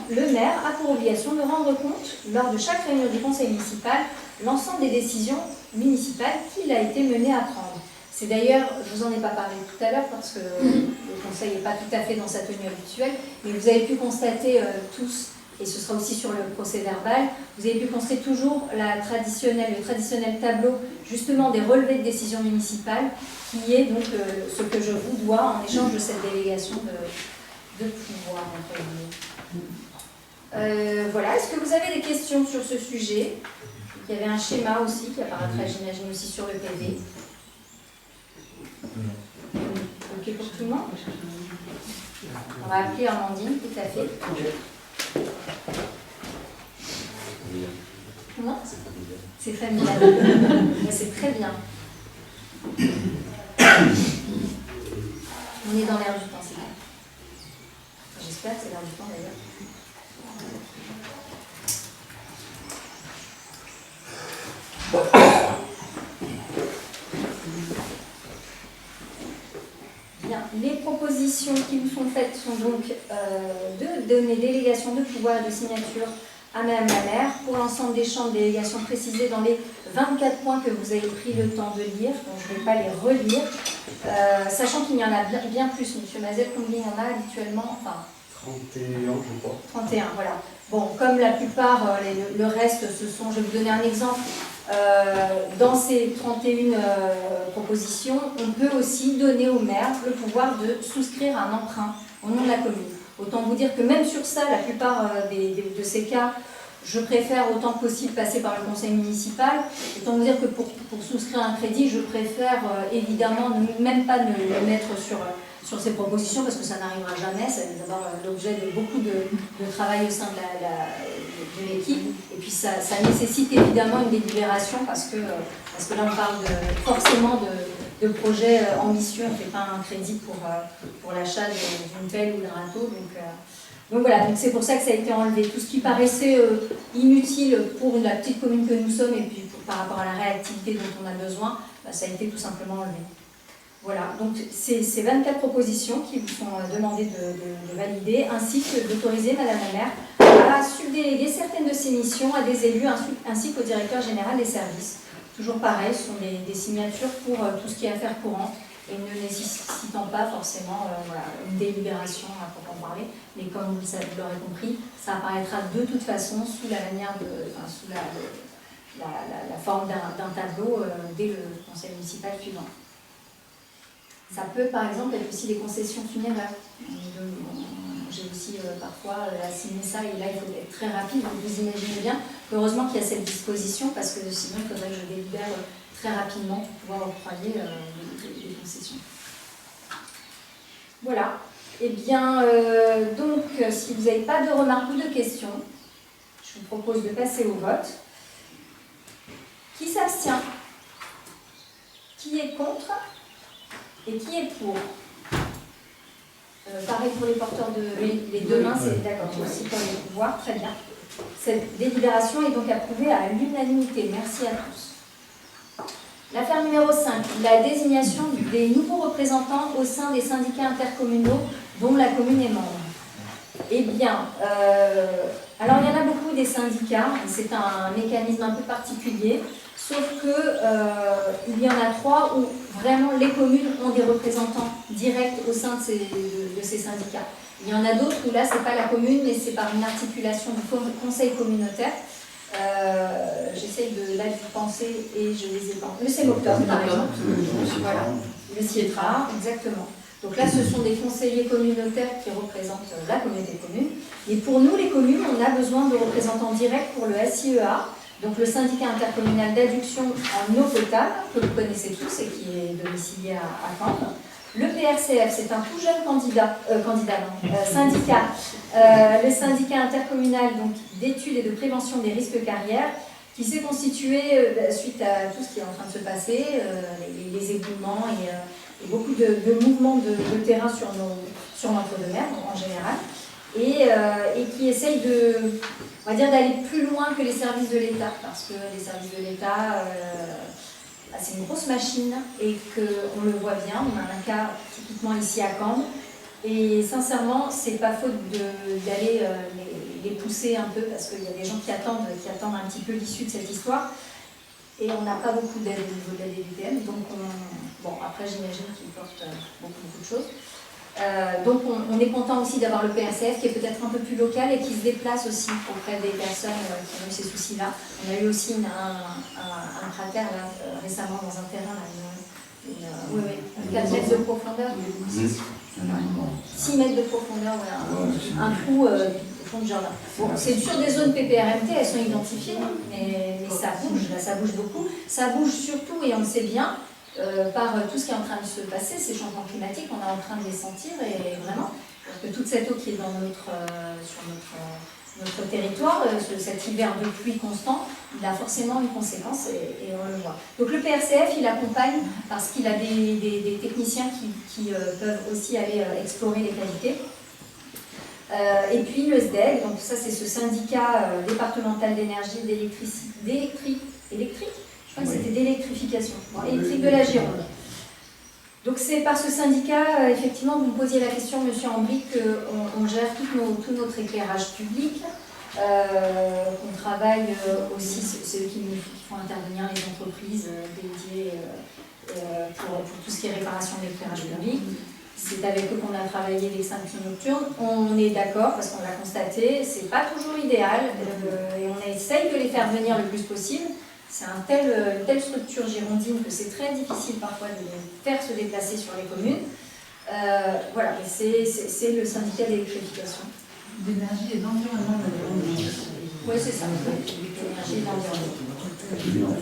le maire a pour obligation de rendre compte, lors de chaque réunion du conseil municipal, l'ensemble des décisions municipales qu'il a été mené à prendre. C'est d'ailleurs, je ne vous en ai pas parlé tout à l'heure parce que le conseil n'est pas tout à fait dans sa tenue habituelle, mais vous avez pu constater tous et ce sera aussi sur le procès verbal. Vous avez pu constater toujours le traditionnel tableau justement des relevés de décision municipale, qui est donc ce que je vous dois en échange de cette délégation de pouvoir. Voilà, est-ce que vous avez des questions sur ce sujet? Il y avait un schéma aussi qui apparaîtra, j'imagine, aussi sur le PV. Ok pour tout le monde? On va appeler Amandine, tout à fait. Comment? C'est familial. C'est très bien. On est dans l'air du temps, c'est bien. J'espère que c'est l'air du temps d'ailleurs. Bien. Les propositions qui vous sont faites sont donc de donner délégation de pouvoir et de signature à Madame la maire pour l'ensemble des champs de délégation précisés dans les 24 points que vous avez pris le temps de lire, donc je ne vais pas les relire, sachant qu'il y en a bien plus, Monsieur Mazel, combien il y en a habituellement? Enfin, 31, je crois. 31, voilà. Bon, comme la plupart, le reste, ce sont, je vais vous donner un exemple, dans ces 31 propositions, on peut aussi donner au maire le pouvoir de souscrire un emprunt au nom de la commune. Autant vous dire que même sur ça, la plupart de ces cas, je préfère autant que possible passer par le conseil municipal. Autant vous dire que pour souscrire un crédit, je préfère évidemment même pas le mettre sur ces propositions parce que ça n'arrivera jamais. Ça va avoir l'objet de beaucoup de travail au sein de l'équipe. Et puis ça nécessite évidemment une délibération parce que là on parle forcément de projets ambitieux. On ne fait pas un crédit pour l'achat d'une pelle ou d'un râteau. Donc voilà, c'est pour ça que ça a été enlevé. Tout ce qui paraissait inutile pour la petite commune que nous sommes et puis par rapport à la réactivité dont on a besoin, ça a été tout simplement enlevé. Voilà, donc c'est ces 24 propositions qui vous sont demandées de valider, ainsi que d'autoriser Madame la maire à subdéléguer certaines de ses missions à des élus ainsi qu'au directeur général des services. Toujours pareil, ce sont des signatures pour tout ce qui est affaires courantes et ne nécessitant pas forcément une délibération à proprement parler, mais comme vous l'aurez compris, ça apparaîtra de toute façon sous la manière sous la forme d'un tableau dès le conseil municipal suivant. Ça peut par exemple être aussi des concessions funéraires. J'ai aussi parfois assigné ça et là il faut être très rapide, donc vous imaginez bien heureusement qu'il y a cette disposition parce que sinon il faudrait que je délibère très rapidement pour pouvoir octroyer les concessions. Voilà. Eh bien, donc, si vous n'avez pas de remarques ou de questions, je vous propose de passer au vote. Qui s'abstient? Qui est contre? Et qui est pour? Pareil pour les porteurs de... Les deux mains, c'est d'accord, aussi pour les pouvoirs, très bien. Cette délibération est donc approuvée à l'unanimité. Merci à tous. L'affaire numéro 5, la désignation des nouveaux représentants au sein des syndicats intercommunaux dont la commune est membre. Eh bien, alors il y en a beaucoup des syndicats, c'est un mécanisme un peu particulier, sauf que il y en a 3 où vraiment les communes ont des représentants directs au sein de ces syndicats. Il y en a d'autres où là, c'est pas la commune, mais c'est par une articulation du conseil communautaire. J'essaye de penser et je les ai pas. Le CEMOCTOM, par exemple. Voilà. Le CIETRA, exactement. Donc là, ce sont des conseillers communautaires qui représentent la communauté de communes. Et pour nous, les communes, on a besoin de représentants directs pour le SIEA, donc le syndicat intercommunal d'adduction en eau potable, que vous connaissez tous et qui est domicilié à Caen. Le PRCF, c'est un tout jeune syndicat, le syndicat intercommunal d'études et de prévention des risques carrières, qui s'est constitué suite à tout ce qui est en train de se passer, les éboulements et beaucoup de mouvements de terrain sur notre mer en général, et qui essaye on va dire, d'aller plus loin que les services de l'État, parce que les services de l'État, c'est une grosse machine et qu'on le voit bien. On a un cas typiquement ici à Caen, et sincèrement, c'est pas faute d'aller les pousser un peu, parce qu'il y a des gens qui attendent un petit peu l'issue de cette histoire. Et on n'a pas beaucoup d'aide au niveau de la DDTM, donc bon, après j'imagine qu'ils portent beaucoup de choses. Donc on est content aussi d'avoir le PRCF qui est peut-être un peu plus local et qui se déplace aussi auprès des personnes qui ont eu ces soucis-là. On a eu aussi un cratère là, récemment dans un terrain, là, 4 mètres de profondeur. 6 mètres de profondeur, un trou au fond de jardin. Bon, c'est sur des zones PPRMT, elles sont identifiées, hein, mais ça bouge, là ça bouge beaucoup. Ça bouge surtout, et on le sait bien, par tout ce qui est en train de se passer, ces changements climatiques, on est en train de les sentir, et vraiment, que toute cette eau qui est dans sur notre territoire, cet hiver de pluie constant, il a forcément une conséquence et on le voit. Donc le PRCF, il accompagne parce qu'il a des techniciens qui peuvent aussi aller explorer les qualités. Et puis le SDEG, donc ça c'est ce syndicat départemental d'énergie, électrique, je crois que c'était d'électrification, électrique de la Gironde. Donc c'est par ce syndicat, effectivement, vous me posiez la question, monsieur Ambric, qu'on gère tout notre éclairage public, qu'on travaille aussi, c'est eux qui font intervenir les entreprises dédiées pour tout ce qui est réparation de l'éclairage public. C'est avec eux qu'on a travaillé l'extinction nocturne. On est d'accord, parce qu'on l'a constaté, c'est pas toujours idéal, et on essaye de les faire venir le plus possible. C'est une telle structure girondine que c'est très difficile parfois de les faire se déplacer sur les communes. Voilà, mais c'est le syndicat d'électrification. D'énergie et d'environnement. Oui, c'est ça, l'énergie et l'environnement.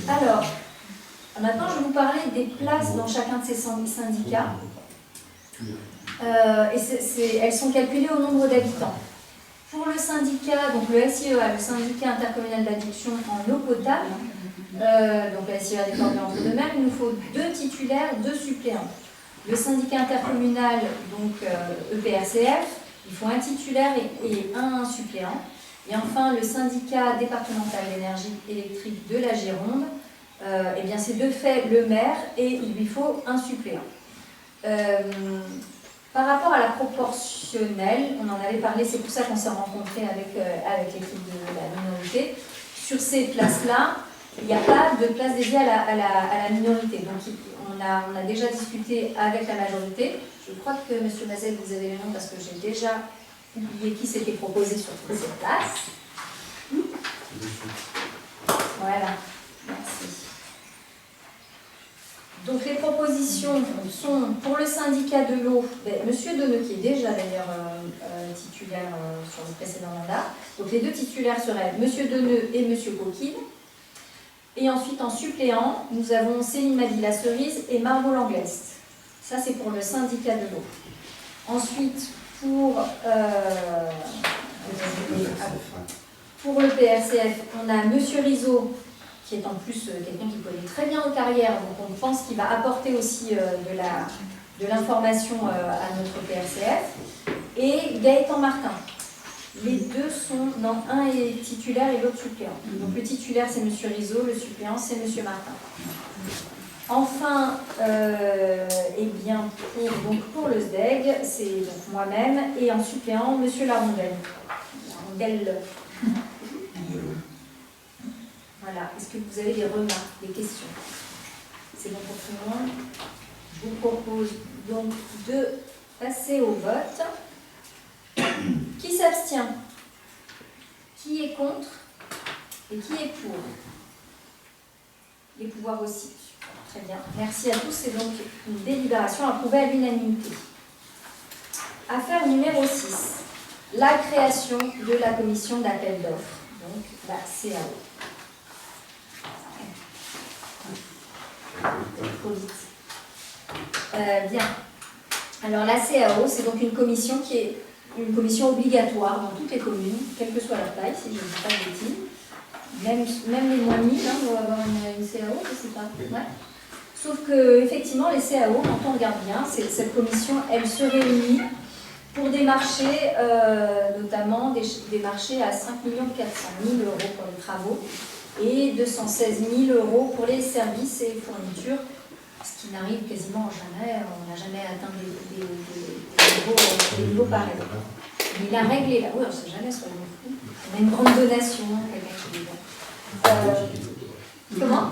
Alors, maintenant je vais vous parler des places dans chacun de ces syndicats. Et elles sont calculées au nombre d'habitants. Pour le syndicat, donc le SIEA, le syndicat intercommunal d'adduction en eau potable, donc la SIEA des Corbières entre deux mers, il nous faut 2 titulaires, 2 suppléants. Le syndicat intercommunal, donc EPRCF, il faut un titulaire et un suppléant. Et enfin, le syndicat départemental d'énergie électrique de la Gironde, eh bien c'est de fait le maire et il lui faut un suppléant. Par rapport à la proportionnelle, on en avait parlé, c'est pour ça qu'on s'est rencontré avec l'équipe de la minorité. Sur ces places-là, il n'y a pas de place dédiée à la minorité. Donc on a déjà discuté avec la majorité. Je crois que M. Mazel, vous avez le nom parce que j'ai déjà oublié qui s'était proposé sur toutes ces places. Voilà, merci. Donc les propositions sont pour le syndicat de l'eau, M. Deneux qui est déjà d'ailleurs titulaire sur le précédent mandat. Donc les 2 titulaires seraient M. Deneux et M. Coquille. Et ensuite en suppléant, nous avons Céline Madi-la-Cerise et Margot Langlest. Ça c'est pour le syndicat de l'eau. Ensuite pour le PRCF, on a M. Rizzo, qui est en plus quelqu'un qui connaît très bien nos carrières, donc on pense qu'il va apporter aussi de l'information à notre PRCF, et Gaëtan Martin. Les 2 sont, non, un est titulaire et l'autre suppléant. Donc le titulaire c'est M. Rizzo, le suppléant c'est M. Martin. Enfin, eh bien, pour le SDEG, c'est donc moi-même, et en suppléant M. Larondelle. Larondelle. Voilà, est-ce que vous avez des remarques, des questions? C'est bon pour tout le monde. Je vous propose donc de passer au vote. Qui s'abstient? Qui est contre? Et qui est pour? Les pouvoirs aussi. Très bien. Merci à tous. C'est donc une délibération approuvée à l'unanimité. Affaire numéro 6. La création de la commission d'appel d'offres, donc la CAO. Bien. Alors la CAO, c'est donc une commission qui est une commission obligatoire dans toutes les communes, quelle que soit leur taille, si je ne dis pas de bêtises. Même les moins de 1000 doivent avoir une CAO, je ne sais pas. Ouais. Sauf que effectivement, les CAO, quand on regarde bien, cette commission, elle se réunit pour des marchés, notamment des marchés à 5 400 000 € pour les travaux et 216 000 € pour les services et fournitures, ce qui n'arrive quasiment jamais, on n'a jamais atteint des niveaux pareils. Mais la règle est là, oui, on ne sait jamais, soyons fous. On a une grande donation, quelqu'un qui dit bon. Comment?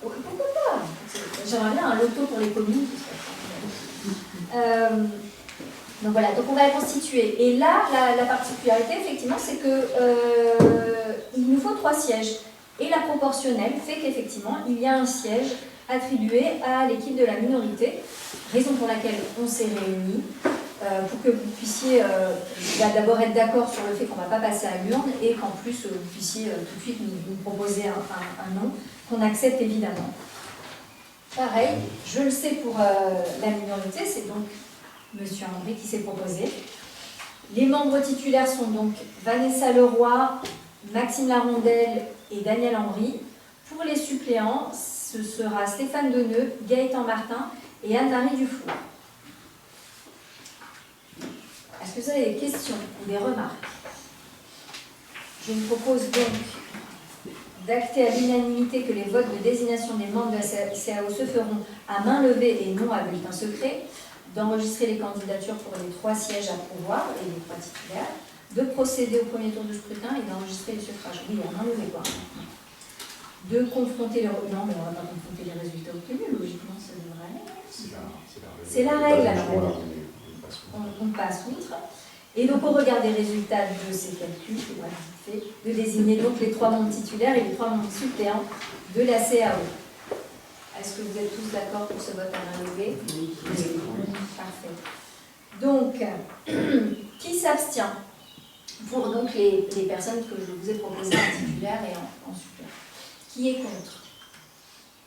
Pourquoi pas? J'aimerais bien un loto pour les communes. Donc voilà, donc on va les constituer. Et là, la particularité, effectivement, c'est que il nous faut 3 sièges. Et la proportionnelle fait qu'effectivement, il y a un siège attribué à l'équipe de la minorité, raison pour laquelle on s'est réunis, pour que vous puissiez d'abord être d'accord sur le fait qu'on ne va pas passer à l'urne et qu'en plus vous puissiez tout de suite nous proposer un nom qu'on accepte évidemment. Pareil, je le sais pour la minorité, c'est donc M. André qui s'est proposé. Les membres titulaires sont donc Vanessa Leroy, Maxime Larondelle et Daniel Henry. Pour les suppléants, ce sera Stéphane Deneux, Gaëtan Martin et Anne-Marie Dufour. Est-ce que vous avez des questions ou des remarques? Je vous propose donc d'acter à l'unanimité que les votes de désignation des membres de la CAO se feront à main levée et non à bulletin secret, d'enregistrer les candidatures pour les 3 sièges à pourvoir et les 3 titulaires, de procéder au premier tour de scrutin et d'enregistrer les suffrages. Oui, à main levée, quoi. De confronter les... Non, mais on ne va pas confronter les résultats obtenus, logiquement, ça devrait aller. C'est la règle, alors. On passe outre. Et donc, au regard des résultats de ces calculs, de désigner donc les 3 membres titulaires et les 3 membres suppléants de la CAO. Est-ce que vous êtes tous d'accord pour ce vote à main levée? Oui. Parfait. Donc, qui s'abstient pour donc les personnes que je vous ai proposées en titulaire et en suppléant? Qui est contre?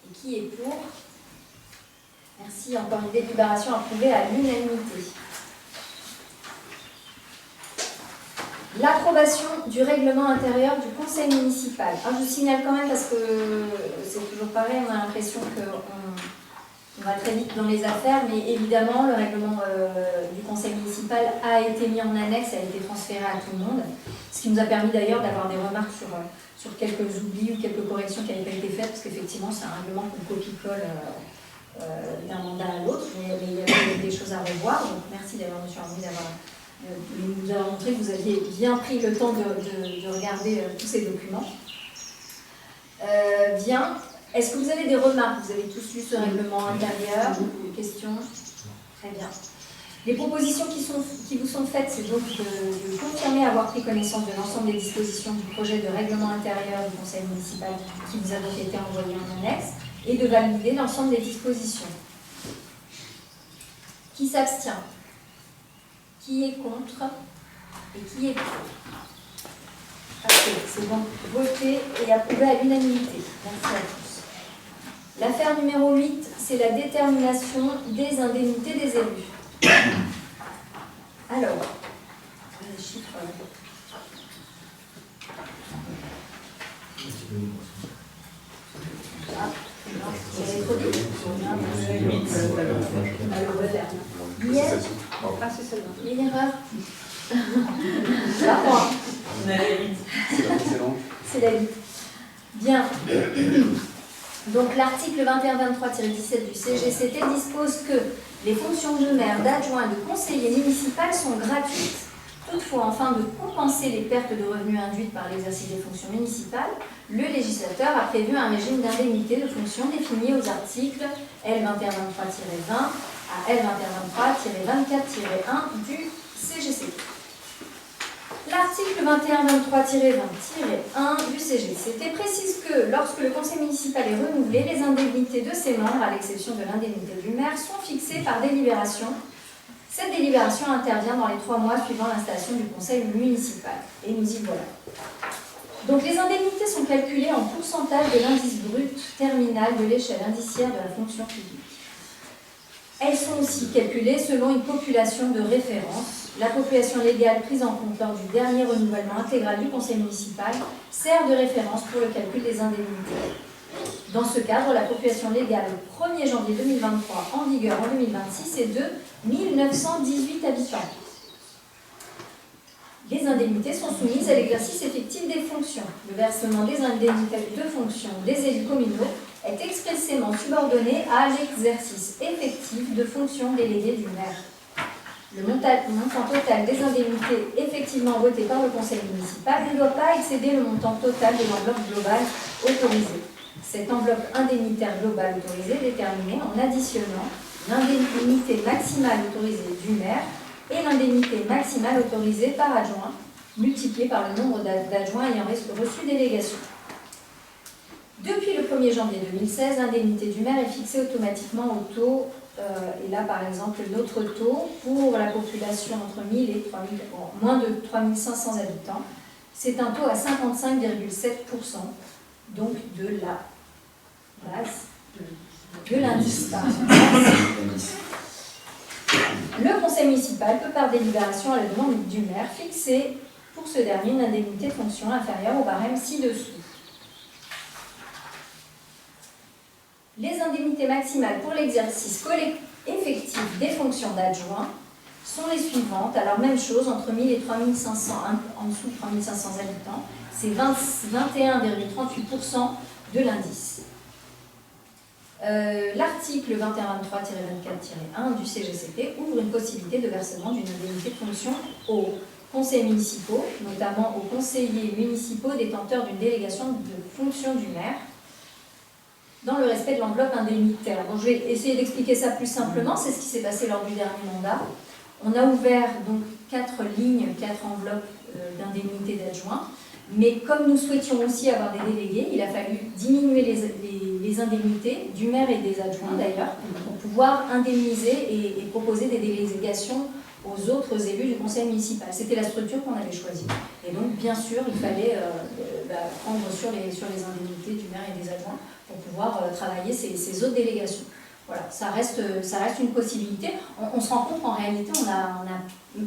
Et qui est pour? Merci. Encore une délibération approuvée à l'unanimité. L'approbation du règlement intérieur du conseil municipal. Alors, je signale quand même parce que c'est toujours pareil, on a l'impression qu'on va très vite dans les affaires, mais évidemment, le règlement du conseil municipal a été mis en annexe, a été transféré à tout le monde, ce qui nous a permis d'ailleurs d'avoir des remarques sur quelques oublis ou quelques corrections qui n'avaient pas été faites, parce qu'effectivement, c'est un règlement qu'on copie-colle d'un mandat à l'autre, mais il y avait des choses à revoir, donc merci d'avoir, M. Henry, nous avons montré que vous aviez bien pris le temps de regarder tous ces documents. Bien. Est-ce que vous avez des remarques? Vous avez tous lu ce règlement intérieur? Des questions? Très bien. Les propositions qui vous sont faites, c'est donc de confirmer avoir pris connaissance de l'ensemble des dispositions du projet de règlement intérieur du conseil municipal qui vous a donc été envoyé en annexe et de valider l'ensemble des dispositions. Qui s'abstient? Qui est contre et qui est pour? Parfait, c'est donc voté et approuvé à l'unanimité. Merci à tous. L'affaire numéro 8, c'est la détermination des indemnités des élus. Alors, les chiffres. Ah, c'est trop vite. Ah, c'est celle-là. Il y a une erreur. C'est la limite. Bien. Donc l'article 2123-17 du CGCT dispose que les fonctions de maire, d'adjoint et de conseiller municipal sont gratuites. Toutefois, afin de compenser les pertes de revenus induites par l'exercice des fonctions municipales, le législateur a prévu un régime d'indemnité de fonction défini aux articles L2123-20 à L2123-24-1 du CGCT. L'article 2123-20-1 du CGCT précise que lorsque le conseil municipal est renouvelé, les indemnités de ses membres, à l'exception de l'indemnité du maire, sont fixées par délibération. Cette délibération intervient dans les 3 mois suivant l'installation du conseil municipal. Et nous y voilà. Donc les indemnités sont calculées en pourcentage de l'indice brut terminal de l'échelle indiciaire de la fonction publique. Elles sont aussi calculées selon une population de référence. La population légale prise en compte lors du dernier renouvellement intégral du conseil municipal sert de référence pour le calcul des indemnités. Dans ce cadre, la population légale au 1er janvier 2023, en vigueur en 2026, est de 1918 habitants. Les indemnités sont soumises à l'exercice effectif des fonctions. Le versement des indemnités de fonction des élus communaux est expressément subordonné à l'exercice effectif de fonctions déléguées du maire. Le montant total des indemnités effectivement votées par le conseil municipal ne doit pas excéder le montant total de l'enveloppe globale autorisée. Cette enveloppe indemnitaire globale autorisée est déterminée en additionnant l'indemnité maximale autorisée du maire et l'indemnité maximale autorisée par adjoint, multipliée par le nombre d'adjoints ayant reçu délégation. Depuis le 1er janvier 2016, l'indemnité du maire est fixée automatiquement au taux, et là par exemple notre taux pour la population entre 1000 et 3000, moins de 3500 habitants, c'est un taux à 55,7%, donc de la base, de l'indice. Le conseil municipal peut par délibération à la demande du maire fixer pour ce dernier une indemnité de fonction inférieure au barème ci-dessous. Les indemnités maximales pour l'exercice effectif des fonctions d'adjoint sont les suivantes. Alors même chose, entre 1000 et 3500, en dessous de 3500 habitants, c'est 21,38% de l'indice. L'article 2123-24-1 du CGCT ouvre une possibilité de versement d'une indemnité de fonction aux conseils municipaux, notamment aux conseillers municipaux détenteurs d'une délégation de fonction du maire, dans le respect de l'enveloppe indemnitaire. Donc, je vais essayer d'expliquer ça plus simplement. C'est ce qui s'est passé lors du dernier mandat. On a ouvert donc 4 lignes, 4 enveloppes d'indemnité d'adjoint. Mais comme nous souhaitions aussi avoir des délégués, il a fallu diminuer les indemnités du maire et des adjoints d'ailleurs, pour pouvoir indemniser et proposer des délégations aux autres élus du conseil municipal. C'était la structure qu'on avait choisie. Et donc, bien sûr, il fallait prendre sur les indemnités du maire et des adjoints pour pouvoir travailler ces autres délégations. Voilà, ça reste une possibilité. On se rend compte qu'en réalité,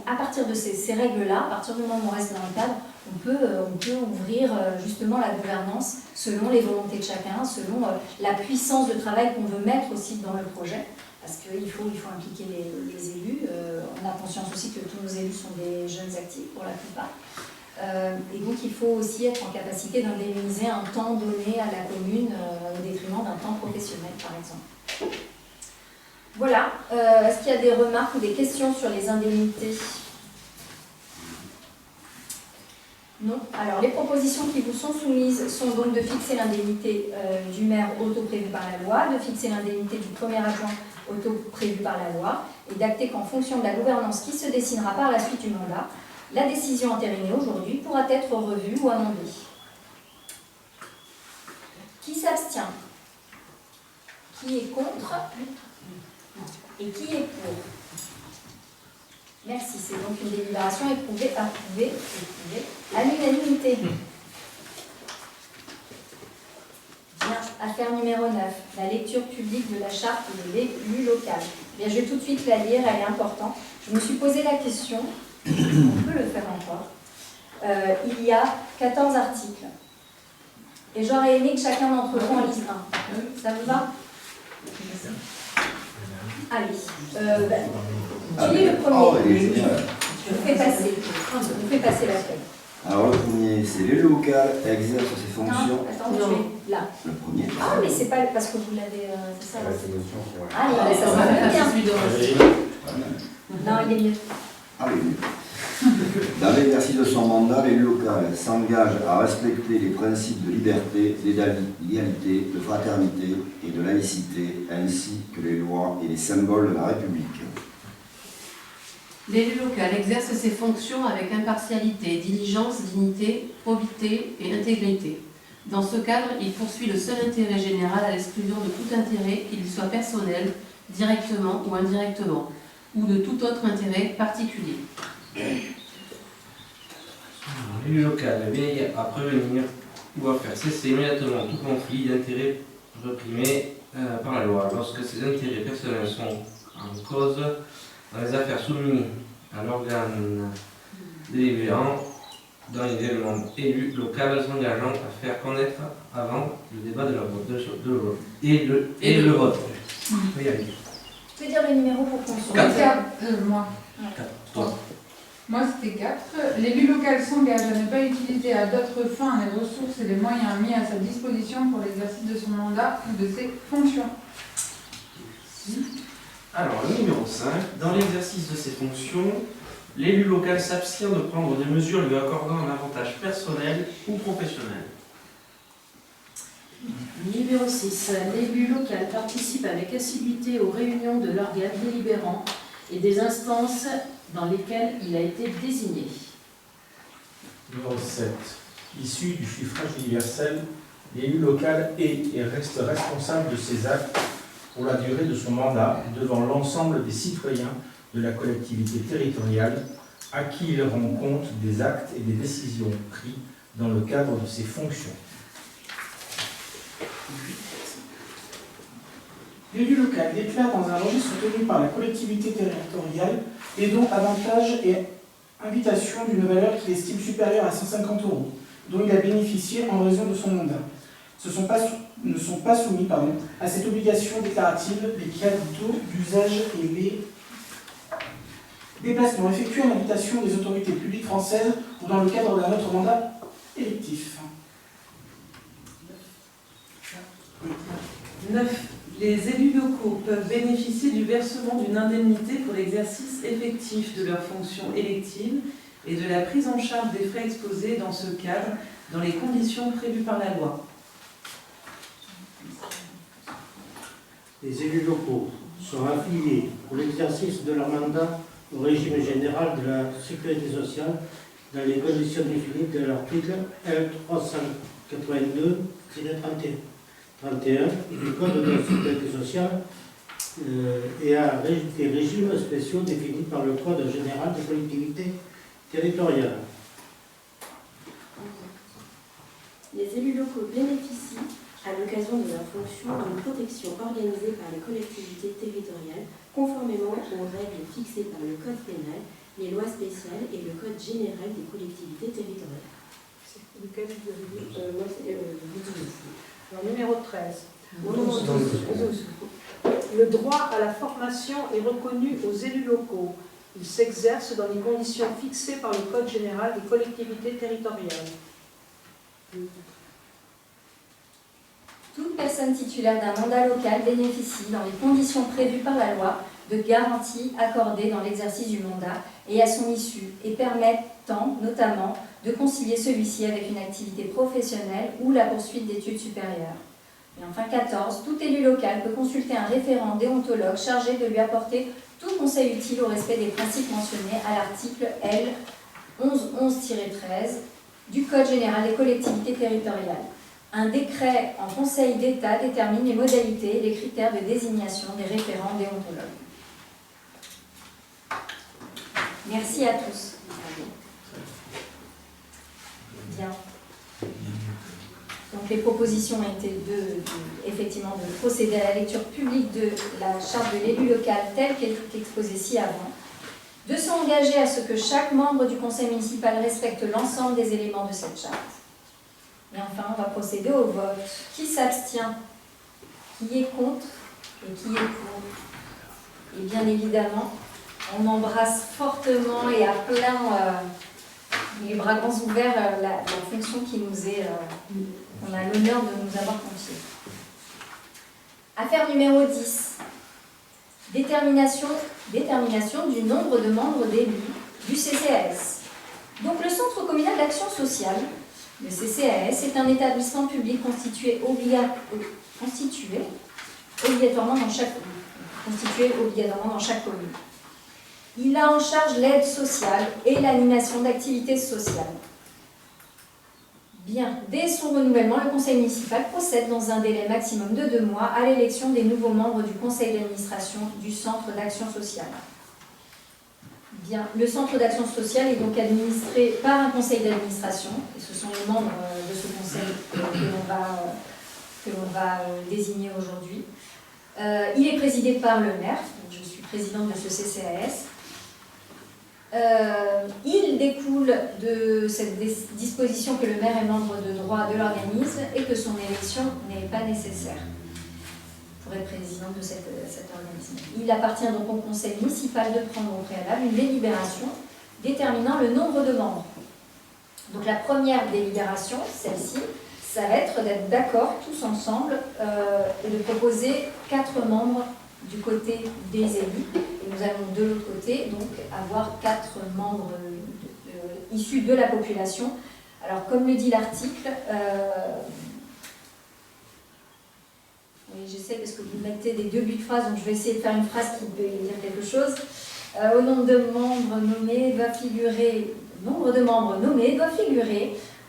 à partir de ces règles-là, à partir du moment où on reste dans le cadre, on peut ouvrir justement la gouvernance selon les volontés de chacun, selon la puissance de travail qu'on veut mettre aussi dans le projet. Parce qu'il faut impliquer les élus. On a conscience aussi que tous nos élus sont des jeunes actifs pour la plupart. Et donc il faut aussi être en capacité d'indemniser un temps donné à la commune au détriment d'un temps professionnel, par exemple. Voilà. Est-ce qu'il y a des remarques ou des questions sur les indemnités? Non. Alors, les propositions qui vous sont soumises sont donc de fixer l'indemnité du maire au taux prévu par la loi, de fixer l'indemnité du premier adjoint au taux prévu par la loi, et d'acter qu'en fonction de la gouvernance qui se dessinera par la suite du mandat, la décision entérinée aujourd'hui pourra être revue ou amendée. Qui s'abstient? Qui est contre? Et qui est pour? Merci, c'est donc une délibération approuvée à l'unanimité. Bien, affaire numéro 9, la lecture publique de la charte de l'élu local. Bien, je vais tout de suite la lire, elle est importante. Je me suis posé la question, on peut le faire encore. Il y a 14 articles. Et j'aurais aimé que chacun d'entre vous en lise un. Ça vous va? Allez. Tu lis le premier. Je vous fais passer la feuille. Alors le premier, c'est l'élu local exerce ses fonctions. Non, attends, tu es là. Le premier. Ah, mais c'est pas parce que vous l'avez. C'est ça. La sélection, ouais. Ah, mais ça sera bien. Non, il est mieux. Ah oui. Dans l'exercice de son mandat, l'élu local s'engage à respecter les principes de liberté, d'égalité, de fraternité et de laïcité, ainsi que les lois et les symboles de la République. L'élu local exerce ses fonctions avec impartialité, diligence, dignité, probité et intégrité. Dans ce cadre, il poursuit le seul intérêt général à l'exclusion de tout intérêt, qu'il soit personnel, directement ou indirectement, ou de tout autre intérêt particulier. L'élu local veille à prévenir ou à faire cesser immédiatement tout conflit d'intérêts reprimé par la loi. Lorsque ces intérêts personnels sont en cause dans les affaires soumises à l'organe délibérant, dans les éléments élus locaux s'engageant à faire connaître avant le débat de leur vote et le vote. Tu peux dire le numéro pour qu'on soit. Moi. Moi, c'était 4. L'élu local s'engage à ne pas utiliser à d'autres fins les ressources et les moyens mis à sa disposition pour l'exercice de son mandat ou de ses fonctions. Alors, le numéro 5, dans l'exercice de ses fonctions, l'élu local s'abstient de prendre des mesures lui accordant un avantage personnel ou professionnel. Numéro Numéro 6. L'élu local participe avec assiduité aux réunions de l'organe délibérant et des instances dans lesquelles il a été désigné. Numéro 7. Issu du suffrage universel, l'élu local est et reste responsable de ses actes pour la durée de son mandat devant l'ensemble des citoyens de la collectivité territoriale à qui il rend compte des actes et des décisions pris dans le cadre de ses fonctions. L'élu local déclare dans un registre tenu par la collectivité territoriale les dons, avantages et invitations d'une valeur qu'il estime supérieure à 150 €, dont il a bénéficié en raison de son mandat. Ne sont pas soumis à cette obligation déclarative les cadeaux d'usage et les déplacements effectués en invitation des autorités publiques françaises ou dans le cadre d'un autre mandat électif. 9. Les élus locaux peuvent bénéficier du versement d'une indemnité pour l'exercice effectif de leurs fonctions électives et de la prise en charge des frais exposés dans ce cadre dans les conditions prévues par la loi. Les élus locaux sont affiliés pour l'exercice de leur mandat au régime général de la sécurité sociale dans les conditions définies de l'article L382-31 du Code de la sécurité sociale et à des régimes spéciaux définis par le Code général des collectivités territoriales. Les élus locaux bénéficient, à l'occasion de leur fonction, d'une protection organisée par les collectivités territoriales, conformément aux règles fixées par le Code pénal, les lois spéciales et le Code général des collectivités territoriales. C'est lequel vous avez dit Moi, c'est le 12. Alors, numéro 13. Non, 12. Le droit à la formation est reconnu aux élus locaux. Il s'exerce dans les conditions fixées par le Code général des collectivités territoriales. Toute personne titulaire d'un mandat local bénéficie, dans les conditions prévues par la loi, de garanties accordées dans l'exercice du mandat et à son issue, et permettant notamment de concilier celui-ci avec une activité professionnelle ou la poursuite d'études supérieures. Et enfin 14, tout élu local peut consulter un référent déontologue chargé de lui apporter tout conseil utile au respect des principes mentionnés à l'article L. 1111-13 du Code général des collectivités territoriales. Un décret en Conseil d'État détermine les modalités et les critères de désignation des référents déontologues. Merci à tous. Bien. Donc les propositions étaient effectivement de procéder à la lecture publique de la charte de l'élu local telle qu'elle est exposée ci-avant, de s'engager à ce que chaque membre du conseil municipal respecte l'ensemble des éléments de cette charte. Et enfin, on va procéder au vote. Qui s'abstient? Qui est contre? Et qui est pour? Et bien évidemment, on embrasse fortement et à plein, les bras grands ouverts, la fonction qui nous est, on a l'honneur de nous avoir confiée. Affaire numéro 10. Détermination du nombre de membres d'élus du CCAS. Donc le Centre communal d'action sociale, le CCAS, est un établissement public constitué obligatoirement dans chaque commune. Il a en charge l'aide sociale et l'animation d'activités sociales. Bien, dès son renouvellement, le conseil municipal procède dans un délai maximum de 2 mois à l'élection des nouveaux membres du conseil d'administration du centre d'action sociale. Bien, le centre d'action sociale est donc administré par un conseil d'administration, et ce sont les membres de ce conseil que l'on va désigner aujourd'hui. Il est présidé par le maire, donc je suis présidente de ce CCAS. Il découle de cette disposition que le maire est membre de droit de l'organisme et que son élection n'est pas nécessaire pour être président de cet organisme. Il appartient donc au conseil municipal de prendre au préalable une délibération déterminant le nombre de membres. Donc la première délibération, celle-ci, ça va être d'être d'accord tous ensemble et de proposer 4 membres du côté des élus. Et nous allons de l'autre côté donc avoir 4 membres issus de la population. Alors comme le dit l'article, j'essaie parce que vous mettez des début de phrase, donc je vais essayer de faire une phrase qui peut dire quelque chose. Au nombre de membres nommés doit figurer,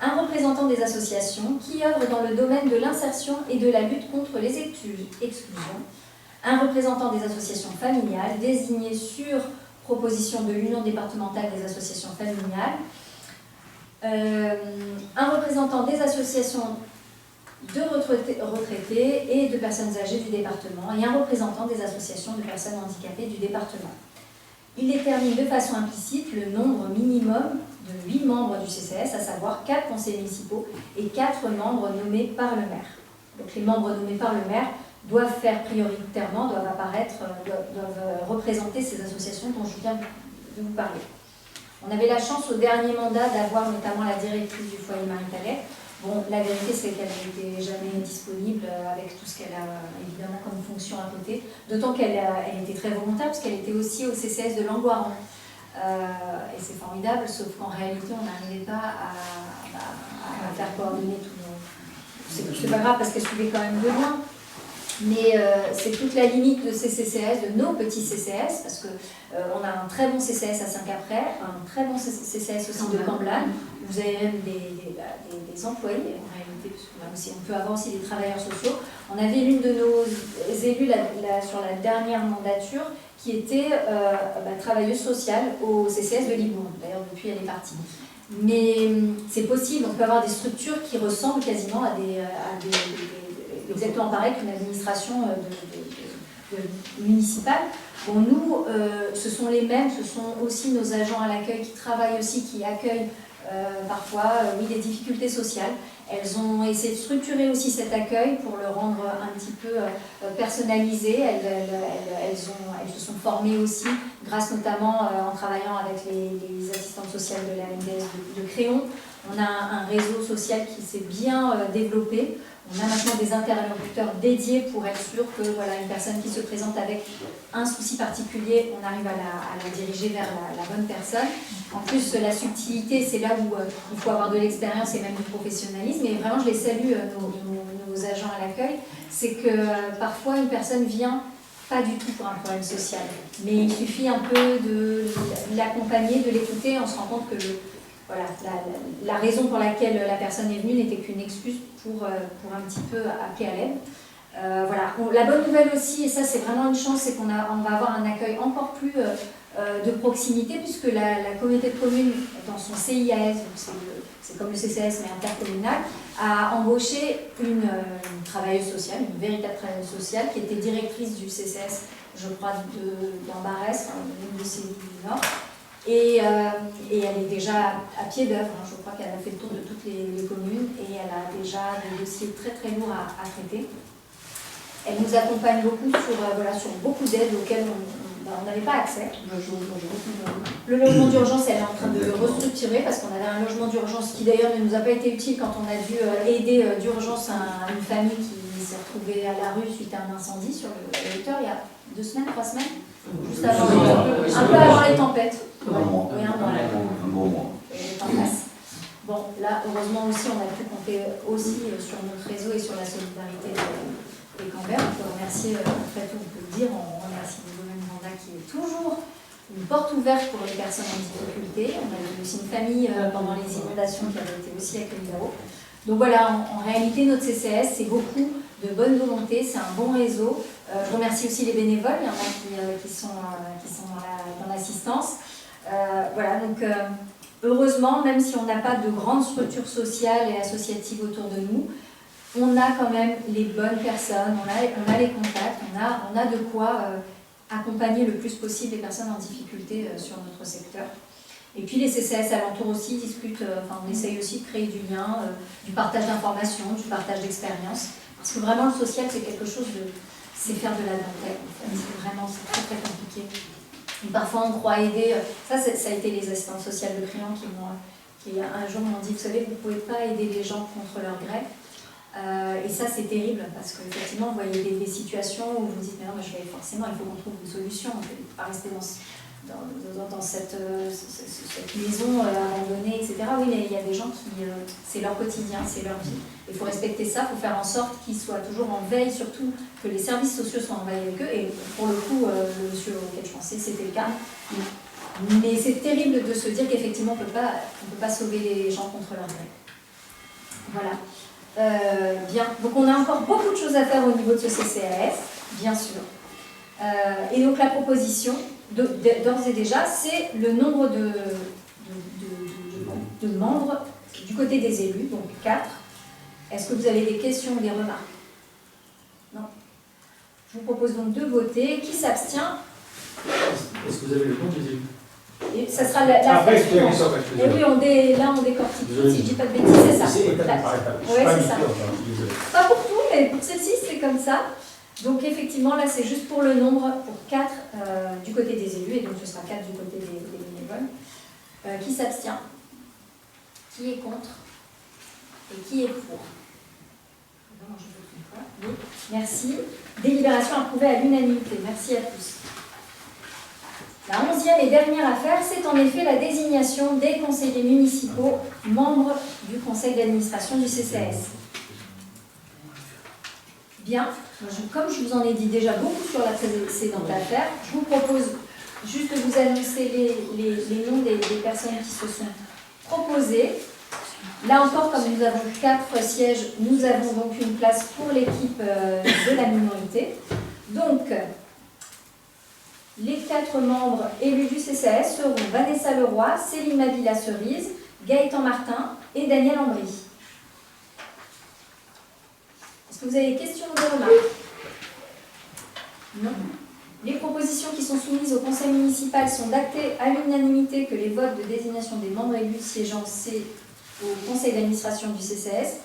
un représentant des associations qui œuvrent dans le domaine de l'insertion et de la lutte contre les exclusions, un représentant des associations familiales désigné sur proposition de l'Union départementale des associations familiales, un représentant des associations de retraités et de personnes âgées du département et un représentant des associations de personnes handicapées du département. Il détermine de façon implicite le nombre minimum de 8 membres du CCS, à savoir 4 conseillers municipaux et 4 membres nommés par le maire. Donc les membres nommés par le maire doivent faire prioritairement, doivent représenter ces associations dont je viens de vous parler. On avait la chance au dernier mandat d'avoir notamment la directrice du foyer Marie-Palais. Bon, la vérité, c'est qu'elle n'était jamais disponible avec tout ce qu'elle a évidemment comme fonction à côté. D'autant qu'elle était très volontaire, parce qu'elle était aussi au CCS de Langoiran. Et c'est formidable, sauf qu'en réalité, on n'arrivait pas à faire coordonner tous nos... C'est pas grave, parce qu'elle suivait quand même de loin. Mais c'est toute la limite de ces CCS, de nos petits CCS, parce qu'on a un très bon CCS à Saint-Caprais, un très bon CCS aussi de Camblan. Vous avez même des employés, en réalité, parce que on peut avoir aussi des travailleurs sociaux. On avait l'une de nos élus sur la dernière mandature qui était travailleuse sociale au CCS de Libourne. D'ailleurs, depuis, elle est partie. Mais c'est possible, on peut avoir des structures qui ressemblent quasiment à des exactement pareil qu'une administration municipale. Bon, nous, ce sont les mêmes, ce sont aussi nos agents à l'accueil qui travaillent aussi, qui accueillent parfois des difficultés sociales. Elles ont essayé de structurer aussi cet accueil pour le rendre un petit peu personnalisé. Elles se sont formées aussi, grâce notamment en travaillant avec les assistantes sociales de la MDS de Créon. On a un réseau social qui s'est bien développé. On a maintenant des interlocuteurs dédiés pour être sûr que une personne qui se présente avec un souci particulier, on arrive à la diriger vers la bonne personne. En plus, la subtilité, c'est là où il faut avoir de l'expérience et même du professionnalisme. Et vraiment, je les salue, nos agents à l'accueil. C'est que parfois, une personne vient pas du tout pour un problème social. Mais il suffit un peu de l'accompagner, de l'écouter. On se rend compte que la raison pour laquelle la personne est venue n'était qu'une excuse pour un petit peu appeler à l'aide. La bonne nouvelle aussi, et ça c'est vraiment une chance, c'est qu'on va avoir un accueil encore plus de proximité, puisque la communauté de communes, dans son CIAS, c'est comme le CCS mais intercommunal, a embauché une travailleuse sociale, une véritable travailleuse sociale, qui était directrice du CCS, je crois, d'Ambarès, l'une de ces villes du Nord. Et elle est déjà à pied d'œuvre. Je crois qu'elle a fait le tour de toutes les communes et elle a déjà des dossiers très très lourds à traiter. Elle nous accompagne beaucoup sur beaucoup d'aides auxquelles on n'avait pas accès. Le logement d'urgence, elle est en train de le restructurer parce qu'on avait un logement d'urgence qui d'ailleurs ne nous a pas été utile quand on a dû aider d'urgence une famille qui s'est retrouvée à la rue suite à un incendie sur le lecteur il y a 2 semaines, 3 semaines, juste avant, un peu avant les tempêtes. Oui, un bon mois. Bon, là, heureusement aussi, on a pu compter aussi sur notre réseau et sur la solidarité des campeurs. On peut remercier, en fait, on peut le dire, on remercie le domaine Vanda qui est toujours une porte ouverte pour les personnes en difficulté. On a eu aussi une famille pendant les inondations qui avait été aussi accueillie là-haut. Donc voilà, en réalité, notre CCS, c'est beaucoup de bonne volonté, c'est un bon réseau. Je remercie aussi les bénévoles, il y en a qui sont dans l'assistance. Donc heureusement, même si on n'a pas de grandes structures sociales et associatives autour de nous, on a quand même les bonnes personnes, on a les contacts, on a de quoi accompagner le plus possible les personnes en difficulté sur notre secteur. Et puis les CCS alentours aussi discutent, on essaye aussi de créer du lien, du partage d'informations, du partage d'expériences. Parce que vraiment le social c'est quelque chose c'est faire de la dentelle en fait. C'est très très compliqué. Et parfois on croit aider, ça a été les assistantes sociales de Créon qui un jour m'ont dit, vous savez, vous ne pouvez pas aider les gens contre leur gré. Et ça c'est terrible parce qu'effectivement vous voyez des situations où vous dites mais non, il faut qu'on trouve une solution, on ne peut pas rester dans cette maison abandonnée, etc. Oui, mais il y a des gens qui, c'est leur quotidien, c'est leur vie. Il faut respecter ça, il faut faire en sorte qu'ils soient toujours en veille, surtout que les services sociaux soient en veille avec eux. Et pour le coup, le monsieur auquel je pensais, c'était le cas. Mais c'est terrible de se dire qu'effectivement, on ne peut pas sauver les gens contre leur gré. Voilà. Bien. Donc on a encore beaucoup de choses à faire au niveau de ce CCAS, bien sûr. Et donc la proposition, d'ores et déjà, c'est le nombre de membres du côté des élus, donc 4. Est-ce que vous avez des questions ou des remarques? Non. Je vous propose donc de voter. Qui s'abstient? Est-ce que vous avez le nom des élus? Et ça sera la après, et oui, là on décortique. Si je ne dis pas de bêtises, c'est ça. C'est étape par étape. Oui, c'est ça. Pas pour tout, mais pour celle-ci, c'est comme ça. Donc effectivement, là, c'est juste pour le nombre, pour 4 du côté des élus, et donc ce sera 4 du côté des bénévoles. Qui s'abstient? Qui est contre? Et qui est pour? Non, je vote une fois. Oui. Merci. Délibération approuvée à l'unanimité. Merci à tous. La 11e et dernière affaire, c'est en effet la désignation des conseillers municipaux, membres du conseil d'administration du CCAS. Bien, comme je vous en ai dit déjà beaucoup sur la précédente affaire, je vous propose juste de vous annoncer les noms des personnes qui se sont proposées. Là encore, comme nous avons 4 sièges, nous avons donc une place pour l'équipe de la minorité. Donc, les 4 membres élus du CCAS seront Vanessa Leroy, Céline Mavilla-Cerise, Gaëtan Martin et Daniel Ambry. Est-ce que vous avez des questions ou des remarques? Non. Les propositions qui sont soumises au conseil municipal sont d'acter à l'unanimité que les votes de désignation des membres élus siégeant au conseil d'administration du CCAS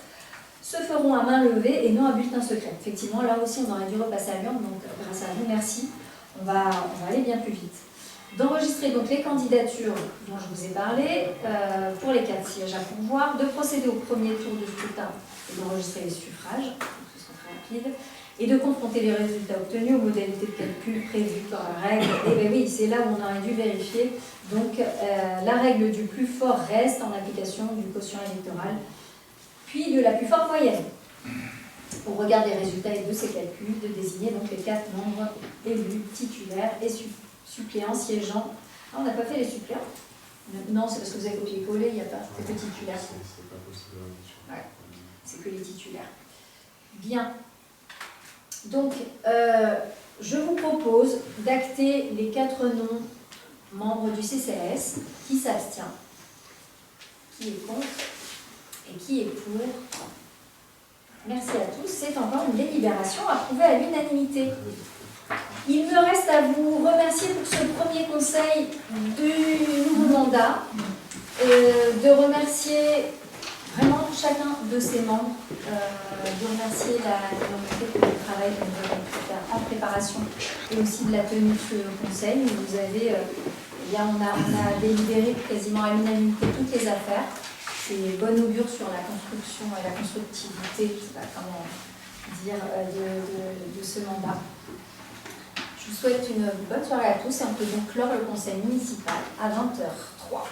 se feront à main levée et non à bulletin secret. Effectivement, là aussi, on aurait dû repasser à l'urne, donc grâce à vous, merci. On va aller bien plus vite. D'enregistrer donc les candidatures dont je vous ai parlé pour les 4 sièges à pourvoir, de procéder au premier tour de scrutin et d'enregistrer les suffrages, ce sera très rapide, et de confronter les résultats obtenus aux modalités de calcul prévues par la règle. Et bien oui, c'est là où on aurait dû vérifier. Donc la règle du plus fort reste en application du quotient électoral, puis de la plus forte moyenne. Au regard des résultats et de ces calculs, de désigner donc les 4 membres élus, titulaires et suppléants siégeant. Ah, on n'a pas fait les suppléants? Non, c'est parce que vous avez copié-collé, il n'y a pas que titulaires. C'est pas possible. Ouais, c'est que les titulaires. Bien. Donc, je vous propose d'acter les 4 noms membres du CCAS. Qui s'abstient? Qui est contre? Et qui est pour? Merci à tous. C'est encore une délibération approuvée à l'unanimité. Il me reste à vous remercier pour ce premier conseil du nouveau mandat, de remercier vraiment chacun de ces membres, de remercier la minorité pour le travail que nous avons pu faire en préparation et aussi de la tenue de ce conseil. Vous avez, on a délibéré quasiment à l'unanimité toutes les affaires. C'est bonne augure sur la construction et la constructivité, je ne sais pas comment dire, de ce mandat. Je vous souhaite une bonne soirée à tous et on peut donc clore le conseil municipal à 20h03.